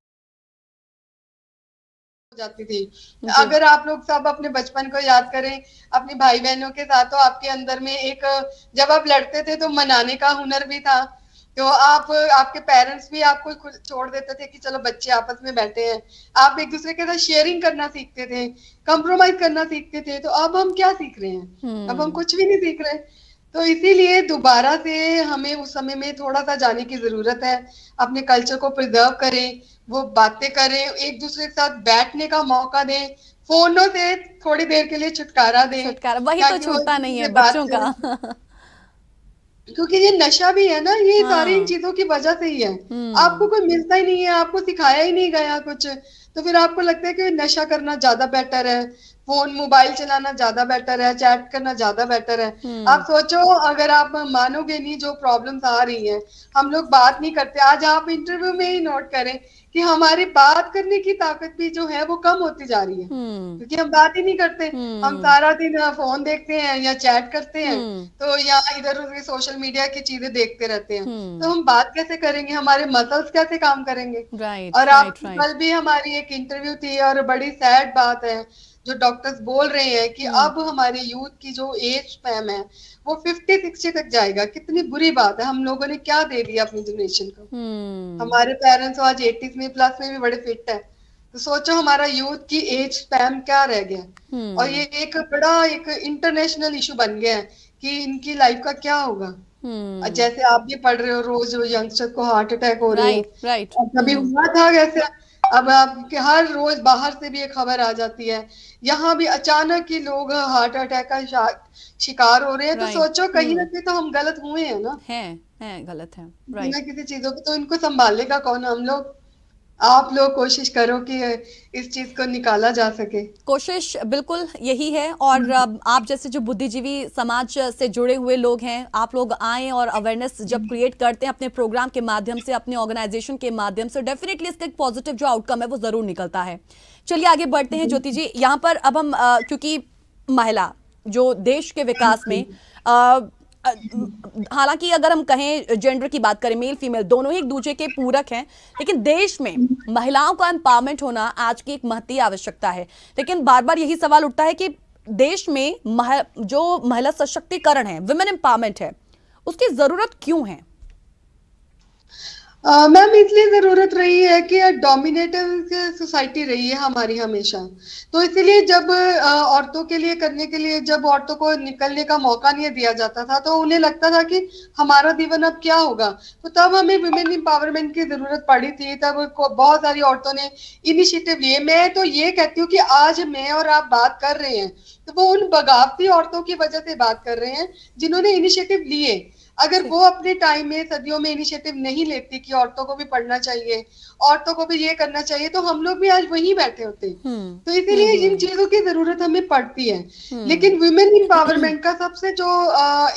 जाती थी। जी। अगर आप लोग सब अपने बचपन को याद करें अपनी भाई बहनों के साथ, तो आपके अंदर में एक, जब आप लड़ते थे तो मनाने का हुनर भी था। तो आप, आपके पेरेंट्स भी आपको खुद छोड़ देते थे कि चलो बच्चे आपस में बैठे हैं, आप एक दूसरे के साथ शेयरिंग करना सीखते थे, कंप्रोमाइज करना सीखते थे। तो अब हम क्या सीख रहे हैं? अब हम कुछ भी नहीं सीख रहे। तो इसीलिए दोबारा से हमें उस समय में थोड़ा सा जाने की जरूरत है। अपने कल्चर को प्रिजर्व करें, वो बातें करें, एक दूसरे के साथ बैठने का मौका दें, फोनों से थोड़ी देर के लिए छुटकारा दें, छुटकारा वही तो ताकि वो एक छूटता नहीं दूसरे है से बात बच्चों करें। का। क्योंकि ये नशा भी है ना, ये सारी इन हाँ। चीजों की वजह से ही है। आपको हम्म। कोई मिलता ही नहीं है, आपको सिखाया ही नहीं गया कुछ, तो फिर आपको लगता है कि नशा करना ज्यादा बेटर है। फोन मोबाइल चलाना ज्यादा बेटर है, चैट करना ज्यादा बेटर है। आप सोचो, अगर आप मानोगे नहीं, जो प्रॉब्लम्स आ रही हैं, हम लोग बात नहीं करते। आज आप इंटरव्यू में ही नोट करें कि हमारी बात करने की ताकत भी जो है वो कम होती जा रही है, क्योंकि हम बात ही नहीं करते। हम सारा दिन फोन देखते हैं या चैट करते हैं, तो या इधर उधर सोशल मीडिया की चीजें देखते रहते हैं। तो हम बात कैसे करेंगे, हमारे मसल्स कैसे काम करेंगे। राइट और आप राइट राइट। कल भी हमारी एक इंटरव्यू थी, और बड़ी सैड बात है जो डॉक्टर्स बोल रहे हैं कि अब हमारे यूथ की जो एज स्पैम है वो 50-60 तक जाएगा। कितनी बुरी बात है, हम लोगों ने क्या दे दिया अपनी जनरेशन को। हमारे पेरेंट्स आज 80s में प्लस में भी बड़े फिट है, तो सोचो हमारा यूथ की एज स्पैम क्या रह गया। और ये एक बड़ा एक इंटरनेशनल इशू बन गया है कि इनकी लाइफ का क्या होगा। जैसे आप भी पढ़ रहे हो, रोज यंगस्टर को हार्ट अटैक हो रहे हैं, राइट राइट। और कभी हुआ था कैसे। अब आपके हर रोज बाहर से भी एक खबर आ जाती है, यहाँ भी अचानक ही लोग हार्ट अटैक का शिकार हो रहे हैं। तो राइट। सोचो कहीं ना कहीं तो हम गलत हुए हैं ना, हैं गलत है। बिना राइट। किसी चीजों के। तो इनको संभालेगा कौन, हम लोग। आप लोग कोशिश करो कि इस चीज को निकाला जा सके। कोशिश बिल्कुल यही है। और आप जैसे जो बुद्धिजीवी समाज से जुड़े हुए लोग हैं, आप लोग आए और अवेयरनेस जब क्रिएट करते हैं अपने प्रोग्राम के माध्यम से, अपने ऑर्गेनाइजेशन के माध्यम से, डेफिनेटली इसका एक पॉजिटिव जो आउटकम है वो जरूर निकलता है। चलिए आगे बढ़ते हैं ज्योति जी। यहाँ पर अब हम क्योंकि महिला जो देश के विकास में हालांकि अगर हम कहें जेंडर की बात करें, मेल फीमेल दोनों ही एक दूसरे के पूरक हैं, लेकिन देश में महिलाओं का एम्पावरमेंट होना आज की एक महती आवश्यकता है। लेकिन बार बार यही सवाल उठता है कि देश में जो महिला सशक्तिकरण है, वुमेन एम्पावरमेंट है, उसकी जरूरत क्यों है? मैम इसलिए जरूरत रही है कि डोमिनेटिव सोसाइटी रही है हमारी हमेशा। तो इसीलिए जब औरतों के लिए करने के लिए जब औरतों को निकलने का मौका नहीं दिया जाता था, तो उन्हें लगता था कि हमारा जीवन अब क्या होगा। तो तब हमें वुमेन एम्पावरमेंट की जरूरत पड़ी थी। तब बहुत सारी औरतों ने इनिशिएटिव लिए। मैं तो ये कहती हूँ कि आज मैं और आप बात कर रहे हैं तो वो उन बगावती औरतों की वजह से बात कर रहे हैं जिन्होंने इनिशिएटिव लिए। अगर वो अपने टाइम में सदियों में इनिशिएटिव नहीं लेती कि औरतों को भी पढ़ना चाहिए, औरतों को भी ये करना चाहिए, तो हम लोग भी आज वहीं बैठे होते। तो इसीलिए इन चीजों की जरूरत हमें पड़ती है। लेकिन वुमेन एम्पावरमेंट का सबसे जो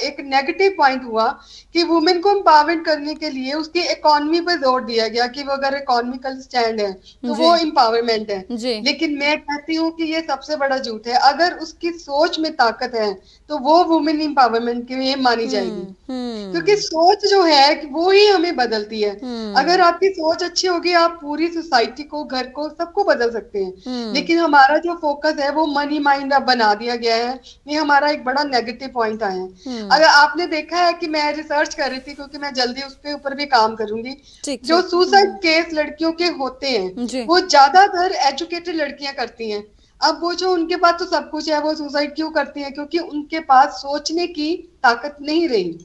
एक नेगेटिव पॉइंट हुआ कि वुमेन को एम्पावरमेंट करने के लिए उसकी इकोनॉमी पर जोर दिया गया कि वो अगर इकोनॉमिकल स्टैंड है तो वो एम्पावरमेंट है। लेकिन मैं कहती हूँ कि ये सबसे बड़ा झूठ है। अगर उसकी सोच में ताकत है तो वो वुमेन एम्पावरमेंट के लिए मानी जाएगी, क्योंकि सोच जो है वो ही हमें बदलती है। अगर आपकी सोच अच्छी होगी, आप पूरी सोसाइटी को, घर को, सबको बदल सकते हैं। लेकिन हमारा जो फोकस है वो मनी माइंड अब बना दिया गया है। ये हमारा एक बड़ा नेगेटिव पॉइंट आया है। अगर आपने देखा है कि मैं रिसर्च कर रही थी, क्योंकि मैं जल्दी उसके ऊपर भी काम करूंगी, जो सुसाइड केस लड़कियों के होते हैं वो ज्यादातर एजुकेटेड लड़कियां करती हैं। अब वो जो उनके पास तो सब कुछ है, वो सुसाइड क्यों करती हैं? क्योंकि उनके पास सोचने की ताकत नहीं रही।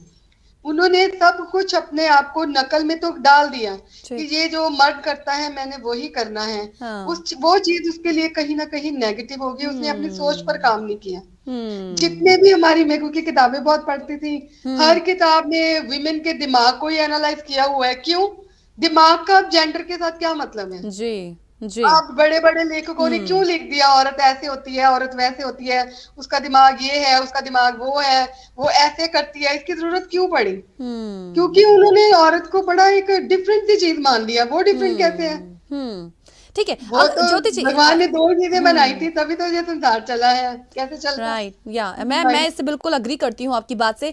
उन्होंने सब कुछ अपने आप को नकल में तो डाल दिया कि ये जो मर्द करता है मैंने वही करना है। वो चीज उसके लिए कहीं ना कहीं नेगेटिव होगी। उसने अपनी सोच पर काम नहीं किया। जितने भी हमारी मेघू की किताबें बहुत पढ़ती थी, हर किताब में विमेन के दिमाग को ही एनालाइज किया हुआ है। क्यों? दिमाग का जेंडर के साथ क्या मतलब है? जी जी। अब बड़े बड़े लेखकों ने क्यों लिख दिया औरत ऐसे होती है, औरत वैसे होती है, उसका दिमाग ये है, उसका दिमाग वो है, वो ऐसे करती है। इसकी जरूरत क्यों पड़ी? क्योंकि उन्होंने औरत को बड़ा एक डिफरेंट सी चीज मान लिया। वो डिफरेंट कैसे है? ठीक है। वो तो ज्योति जी, भगवान ने दो चीजें बनाई थी तभी तो ये संसार चला है। कैसे चलता? राइट या मैं इससे बिल्कुल अग्री करती हूँ आपकी बात से।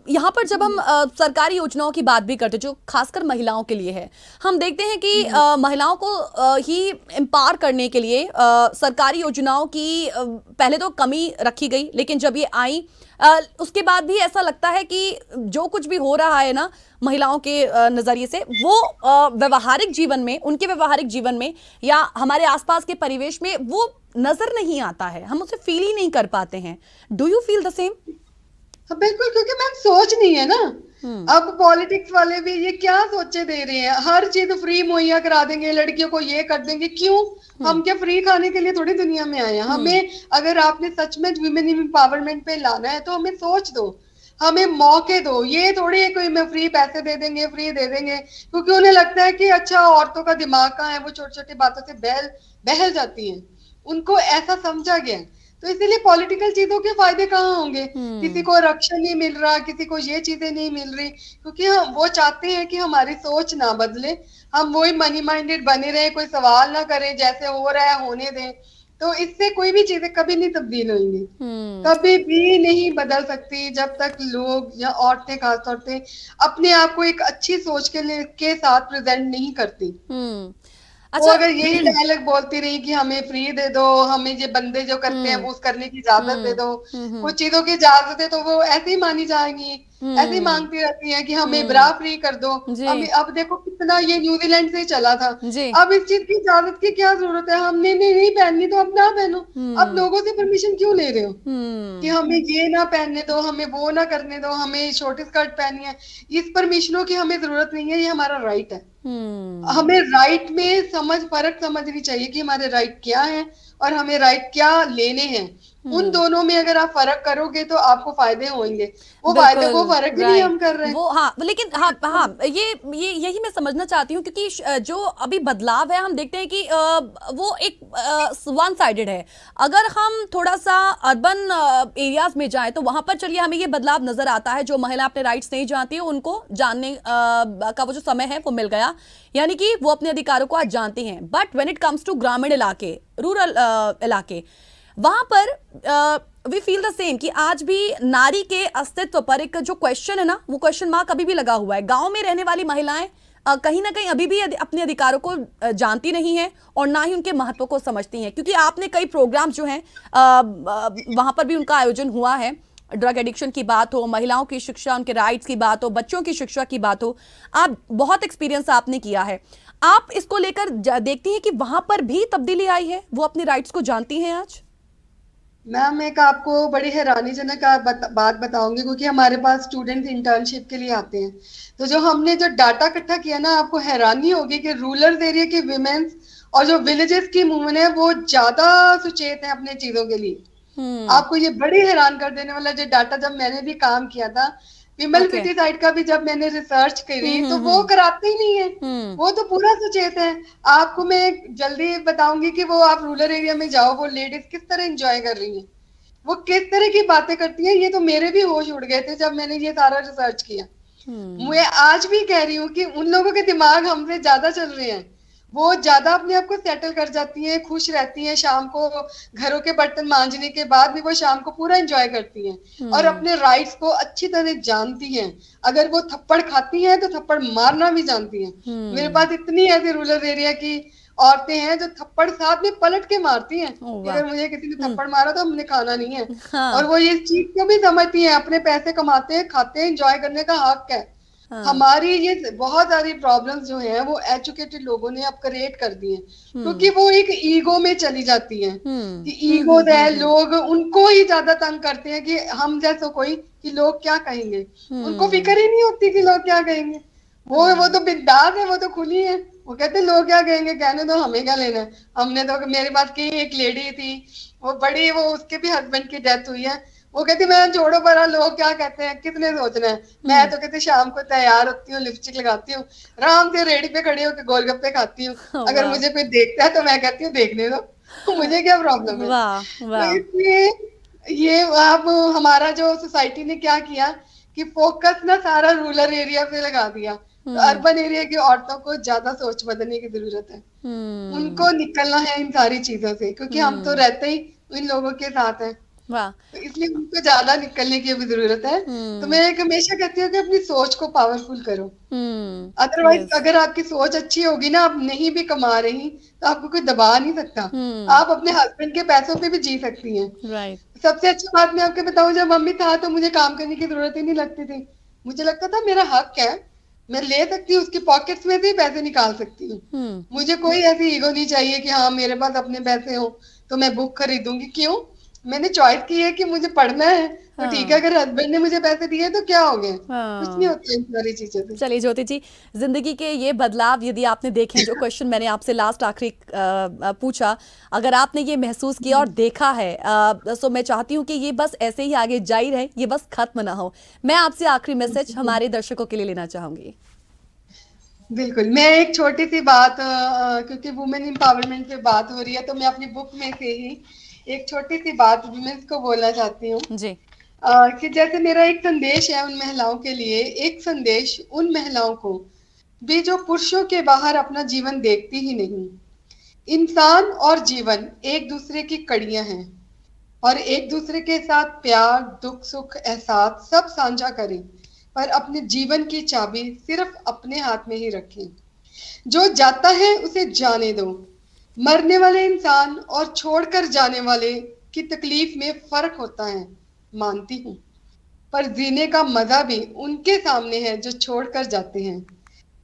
यहाँ पर जब हम सरकारी योजनाओं की बात भी करते हैं जो खासकर महिलाओं के लिए है, हम देखते हैं कि महिलाओं को ही एम्पावर करने के लिए सरकारी योजनाओं की पहले तो कमी रखी गई, लेकिन जब ये आई उसके बाद भी ऐसा लगता है कि जो कुछ भी हो रहा है ना महिलाओं के नजरिए से, वो व्यवहारिक जीवन में, उनके व्यवहारिक जीवन में या हमारे आसपास के परिवेश में वो नजर नहीं आता है। हम उसे फील ही नहीं कर पाते हैं। Do you feel the same? बिल्कुल, क्योंकि मैम सोच नहीं है ना। अब पॉलिटिक्स वाले भी ये क्या सोचे दे रहे हैं, हर चीज फ्री मुहैया करा देंगे, लड़कियों को ये कर देंगे। क्यों? हम क्या फ्री खाने के लिए थोड़ी दुनिया में आए हैं? हमें अगर आपने सच में वुमेन एम्पावरमेंट पे लाना है तो हमें सोच दो, हमें मौके दो। ये थोड़ी है कोई मैं फ्री पैसे दे देंगे, फ्री दे देंगे, क्योंकि उन्हें लगता है कि अच्छा औरतों का दिमाग कहाँ है, वो छोटी छोटी बातों से बहल बहल जाती है। उनको ऐसा समझा गया। तो इसीलिए पॉलिटिकल चीजों के फायदे कहाँ होंगे? किसी हम्म को रक्षण नहीं मिल रहा, किसी को ये चीजें नहीं मिल रही, क्योंकि हम वो चाहते हैं कि हमारी सोच ना बदले, हम वही मनी माइंडेड बने रहे, कोई सवाल ना करें, जैसे हो रहा है होने दें। तो इससे कोई भी चीजें कभी नहीं तब्दील होंगी, हम्म कभी भी नहीं बदल सकती, जब तक लोग या औरतें खासतौर से अपने आप को एक अच्छी सोच के साथ प्रेजेंट नहीं करती। हम्म। वो अच्छा। अगर यही डायलॉग बोलती रही कि हमें फ्री दे दो, हमें ये बंदे जो करते हैं हम्म वो करने की इजाजत दे हम्म दो, हम्म कुछ चीजों की इजाजत है, तो वो ऐसे ही मानी जाएंगी, ऐसे ही हम्म मांगती रहती हैं कि हमें ब्रा हम्म फ्री कर दो। जी हमें अब देखो कितना ये न्यूजीलैंड से ही चला था। जी। अब इस चीज की इजाजत की क्या जरूरत है? हमने नहीं पहननी तो अब ना पहनो। अब हम्म लोगों से परमिशन क्यों ले रहे हो कि हम्म हमें ये ना पहनने दो, हमें वो ना करने दो, हमें शॉर्ट स्कर्ट पहनी है? इस परमिशनों की हमें जरूरत नहीं है, ये हमारा राइट है। हम्म हमें राइट में फर्क समझनी चाहिए कि हमारे राइट क्या है और हमें राइट क्या लेने हैं। उन हम्म। दोनों में अगर आप फर्क करोगे तो आपको फायदे होंगे। वो फायदे बिल्कुल वो फर्क ही नहीं राइट। हम कर रहे हैं। वो हाँ, लेकिन हाँ हाँ, ये यही मैं समझना चाहती हूँ, क्योंकि जो अभी बदलाव है हम देखते हैं कि वो एक वन साइडेड है। अगर हम थोड़ा सा अर्बन एरियाज में जाएं तो वहां पर चलिए हमें ये बदलाव नजर आता है, जो महिला अपने राइट्स नहीं जानती है उनको जानने का वो जो समय है वो मिल गया, यानी कि वो अपने अधिकारों को आज जानती हैं। But when it comes to ग्रामीण इलाके, रूरल इलाके, वहां पर वी फील द सेम कि आज भी नारी के अस्तित्व पर एक जो क्वेश्चन है ना, वो क्वेश्चन मार्क अभी भी लगा हुआ है। गांव में रहने वाली महिलाएं कहीं ना कहीं अभी भी अपने अधिकारों को जानती नहीं है और ना ही उनके महत्व को समझती हैं, क्योंकि आपने कई प्रोग्राम जो हैं वहां पर भी उनका आयोजन हुआ है। ड्रग एडिक्शन की बात हो, महिलाओं की शिक्षा, उनके राइट्स की बात हो, बच्चों की शिक्षा की बात हो, आप बहुत एक्सपीरियंस आपने किया है। आप इसको लेकर देखती हैं कि वहां पर भी तब्दीली आई है, वो अपने राइट्स को जानती हैं आज? मैम एक आपको बड़ी हैरानीजनक बात बताऊंगी, क्योंकि हमारे पास स्टूडेंट्स इंटर्नशिप के लिए आते हैं। तो जो हमने जो डाटा इकट्ठा किया ना, आपको हैरानी होगी कि रूरल एरिया के विमेन्स और जो विलेजेस की वुमेन है वो ज्यादा सुचेत है अपने चीजों के लिए। हम्म। आपको ये बड़ी हैरान कर देने वाला जो डाटा, जब मैंने भी काम किया था फीमेल ओके। फीटिसाइड का भी, जब मैंने रिसर्च करी तो वो हम्म। कराते ही नहीं है। हम्म वो तो पूरा सचेत है। आपको मैं जल्दी बताऊंगी कि वो आप रूरल एरिया में जाओ, वो लेडीज किस तरह एंजॉय कर रही हैं, वो किस तरह की बातें करती हैं। ये तो मेरे भी होश उड़ गए थे जब मैंने ये सारा रिसर्च किया। हम्म मैं आज भी कह रही हूँ कि उन लोगों के दिमाग हमसे ज्यादा चल रहे हैं। वो ज्यादा अपने आप को सेटल कर जाती हैं, खुश रहती हैं, शाम को घरों के बर्तन मांजने के बाद भी वो शाम को पूरा एंजॉय करती हैं और हम्म अपने राइट्स को अच्छी तरह जानती हैं। अगर वो थप्पड़ खाती हैं तो थप्पड़ मारना भी जानती हैं। मेरे हम्म। पास इतनी ऐसी रूरल एरिया की औरतें हैं जो थप्पड़ साथ में पलट के मारती हैं ओह कि वाह। अगर मुझे किसी ने हम्म। थप्पड़ मारा तो हमने खाना नहीं है। और हाँ वो ये चीज को भी समझती हैं, अपने पैसे कमाते हैं, खाते हैं, एंजॉय करने का हक है। हाँ। हमारी ये बहुत सारी प्रॉब्लम्स जो हैं वो एजुकेटेड लोगों ने अब क्रिएट कर दी हैं, क्योंकि हम्म वो एक ईगो में चली जाती हैं कि ईगो है, हम्म। लोग उनको ही ज्यादा तंग करते हैं कि हम जैसा कोई, कि लोग क्या कहेंगे। उनको हम्म फिक्र ही नहीं होती कि लोग क्या कहेंगे। वो हम्म तो बिंदास है, वो तो खुली है। वो कहते हैं लोग क्या कहेंगे, कहने दो, हमें क्या लेना है। हमने तो, मेरे पास की एक लेडी थी, वो बड़ी, वो उसके भी हस्बैंड की डेथ हुई है। वो कहती मैं छोड़ो परा, लोग क्या कहते हैं, किसने सोचना है। मैं हम्म। तो कहती शाम को तैयार होती हूँ, लिपस्टिक लगाती हूँ, आराम से रेडी पे खड़ी होकर गोलगप्पे खाती हूँ। अगर वाह मुझे कोई देखता है तो मैं कहती हूँ देखने दो, मुझे क्या प्रॉब्लम है। वाह तो वाह। इसलिए ये अब हमारा जो सोसाइटी ने क्या किया कि फोकस ना सारा रूरल एरिया पे लगा दिया। तो हम्म अर्बन एरिया की औरतों को ज्यादा सोच बदलने की जरूरत है। हम्म उनको निकलना है इन सारी चीजों से, क्योंकि हम तो हम्म। रहते ही इन लोगों के साथ हैं। वाह। तो इसलिए उनको ज्यादा निकलने की अभी जरूरत है। तो हम्म मैं एक हमेशा कहती हूँ कि अपनी सोच को पावरफुल करो। Otherwise yes. अगर आपकी सोच अच्छी होगी ना, आप नहीं भी कमा रही तो आपको कोई दबा नहीं सकता। हम्म आप अपने हस्बैंड के पैसों पे भी जी सकती हैं। राइट। सबसे अच्छी बात मैं आपको बताऊं, जब मम्मी था तो मुझे काम करने की जरूरत ही नहीं लगती थी। मुझे लगता था मेरा हक है, मैं ले सकती हूँ, उसकी पॉकेट्स में से ही पैसे निकाल सकती हूँ। हम्म मुझे कोई ऐसी ईगो नहीं चाहिए कि हाँ मेरे पास अपने पैसे हो तो मैं बुक खरीदूंगी। क्यों? मैंने चॉइस की है कि मुझे पढ़ना है, तो ठीक है। हाँ अगर हस्बैंड ने मुझे पैसे दिए तो क्या हो गया, कुछ नहीं हाँ। होता इन सारी चीजों से। चलिए ज्योति जी, जिंदगी के ये बदलाव यदि आपने देखे हैं, जो क्वेश्चन मैंने आपसे लास्ट आखिरी पूछा, अगर आपने ये महसूस किया और देखा है, तो मैं चाहती हूँ कि ये बस ऐसे ही आगे जारी रहे, ये बस खत्म ना हो। मैं आपसे आखिरी मैसेज हमारे दर्शकों के लिए लेना चाहूंगी। बिल्कुल, मैं एक छोटी सी बात, क्योंकि वुमेन एम्पावरमेंट पे बात हो रही है तो मैं अपनी बुक में से ही एक छोटी सी बात भी मैं इसको बोलना चाहती हूँ जी। कि जैसे मेरा एक संदेश है उन महिलाओं के लिए, एक संदेश उन महिलाओं को भी जो पुरुषों के बाहर अपना जीवन देखती ही नहीं। इंसान और जीवन एक दूसरे की कड़ियां हैं और एक दूसरे के साथ प्यार, दुख, सुख, एहसास सब साझा करें, पर अपने जीवन की चाबी सिर्फ अपने हाथ में ही रखें। जो जाता है उसे जाने दो। मरने वाले इंसान और छोड़कर जाने वाले की तकलीफ में फर्क होता है, मानती हूँ, पर जीने का मजा भी उनके सामने है जो छोड़कर जाते हैं।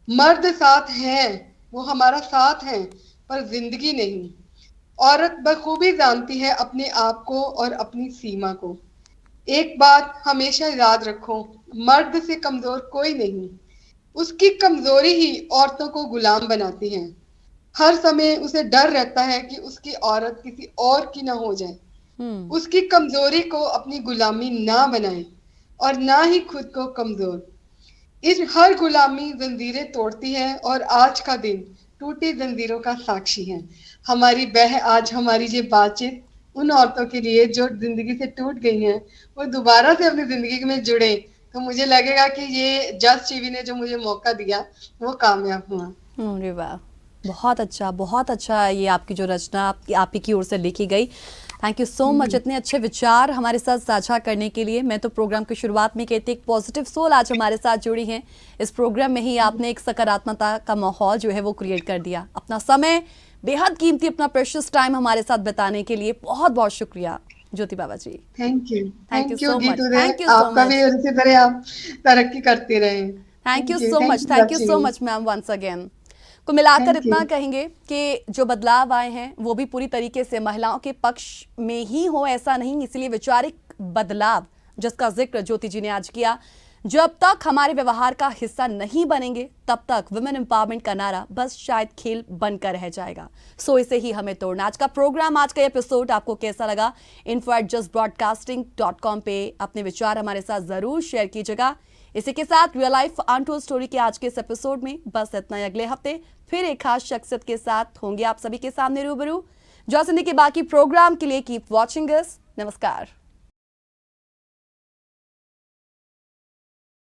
मर्द साथ है, वो हमारा साथ है, पर जिंदगी नहीं। औरत बखूबी जानती है अपने आप को और अपनी सीमा को। एक बात हमेशा याद रखो, मर्द से कमजोर कोई नहीं। उसकी कमजोरी ही औरतों को गुलाम बनाती है। हर समय उसे डर रहता है कि उसकी औरत किसी और की ना हो जाए। हम्म। उसकी कमजोरी को अपनी गुलामी ना बनाए और ना ही खुद को कमजोर। इस हर गुलामी जंजीरें तोड़ती है और आज का दिन टूटी जंजीरों का साक्षी है। हमारी आज हमारी ये बातचीत उन औरतों के लिए जो जिंदगी से टूट गई हैं, वो दोबारा से अपनी जिंदगी में जुड़े, तो मुझे लगेगा कि ये जस्ट टीवी ने जो मुझे मौका दिया वो कामयाब हुआ। अरे वाह, बहुत अच्छा ये आपकी जो रचना आप ही की ओर से लिखी गई। थैंक यू सो मच इतने अच्छे विचार हमारे साथ साझा करने के लिए। मैं तो प्रोग्राम की शुरुआत में कहती एक पॉजिटिव सोल आज हमारे साथ जुड़ी हैं। इस प्रोग्राम में ही आपने एक सकारात्मकता का माहौल जो है वो क्रिएट कर दिया। अपना समय बेहद कीमती, अपना प्रेशियस टाइम हमारे साथ बिताने के लिए बहुत बहुत शुक्रिया Jyoti Baba ji. Thank you so much. Geetu, Thank you so आपका much. भी इसी तरह आप तरक्की करते रहें। Thank you Thank so you. Much ma'am once again. को मिलाकर Thank इतना you. कहेंगे कि जो बदलाव आए हैं वो भी पूरी तरीके से महिलाओं के पक्ष में ही हो ऐसा नहीं, इसलिए वैचारिक बदलाव जिसका जिक्र ज्योति जी ने आज किया, जब तक हमारे व्यवहार का हिस्सा नहीं बनेंगे तब तक वुमेन एम्पावरमेंट का नारा बस शायद खेल बनकर रह जाएगा। सो इसे ही हमें तोड़ना। आज का प्रोग्राम, आज का एपिसोड आपको कैसा लगा? info@justbroadcasting.com पे अपने विचार हमारे साथ जरूर शेयर कीजिएगा। इसी के साथ रियल लाइफ अनटोल्ड स्टोरी के आज के इस एपिसोड में बस इतना ही। अगले हफ्ते फिर एक खास शख्सियत के साथ होंगे आप सभी के सामने रूबरू। जो सुनने के बाकी प्रोग्राम के लिए कीप वॉचिंग अस। नमस्कार।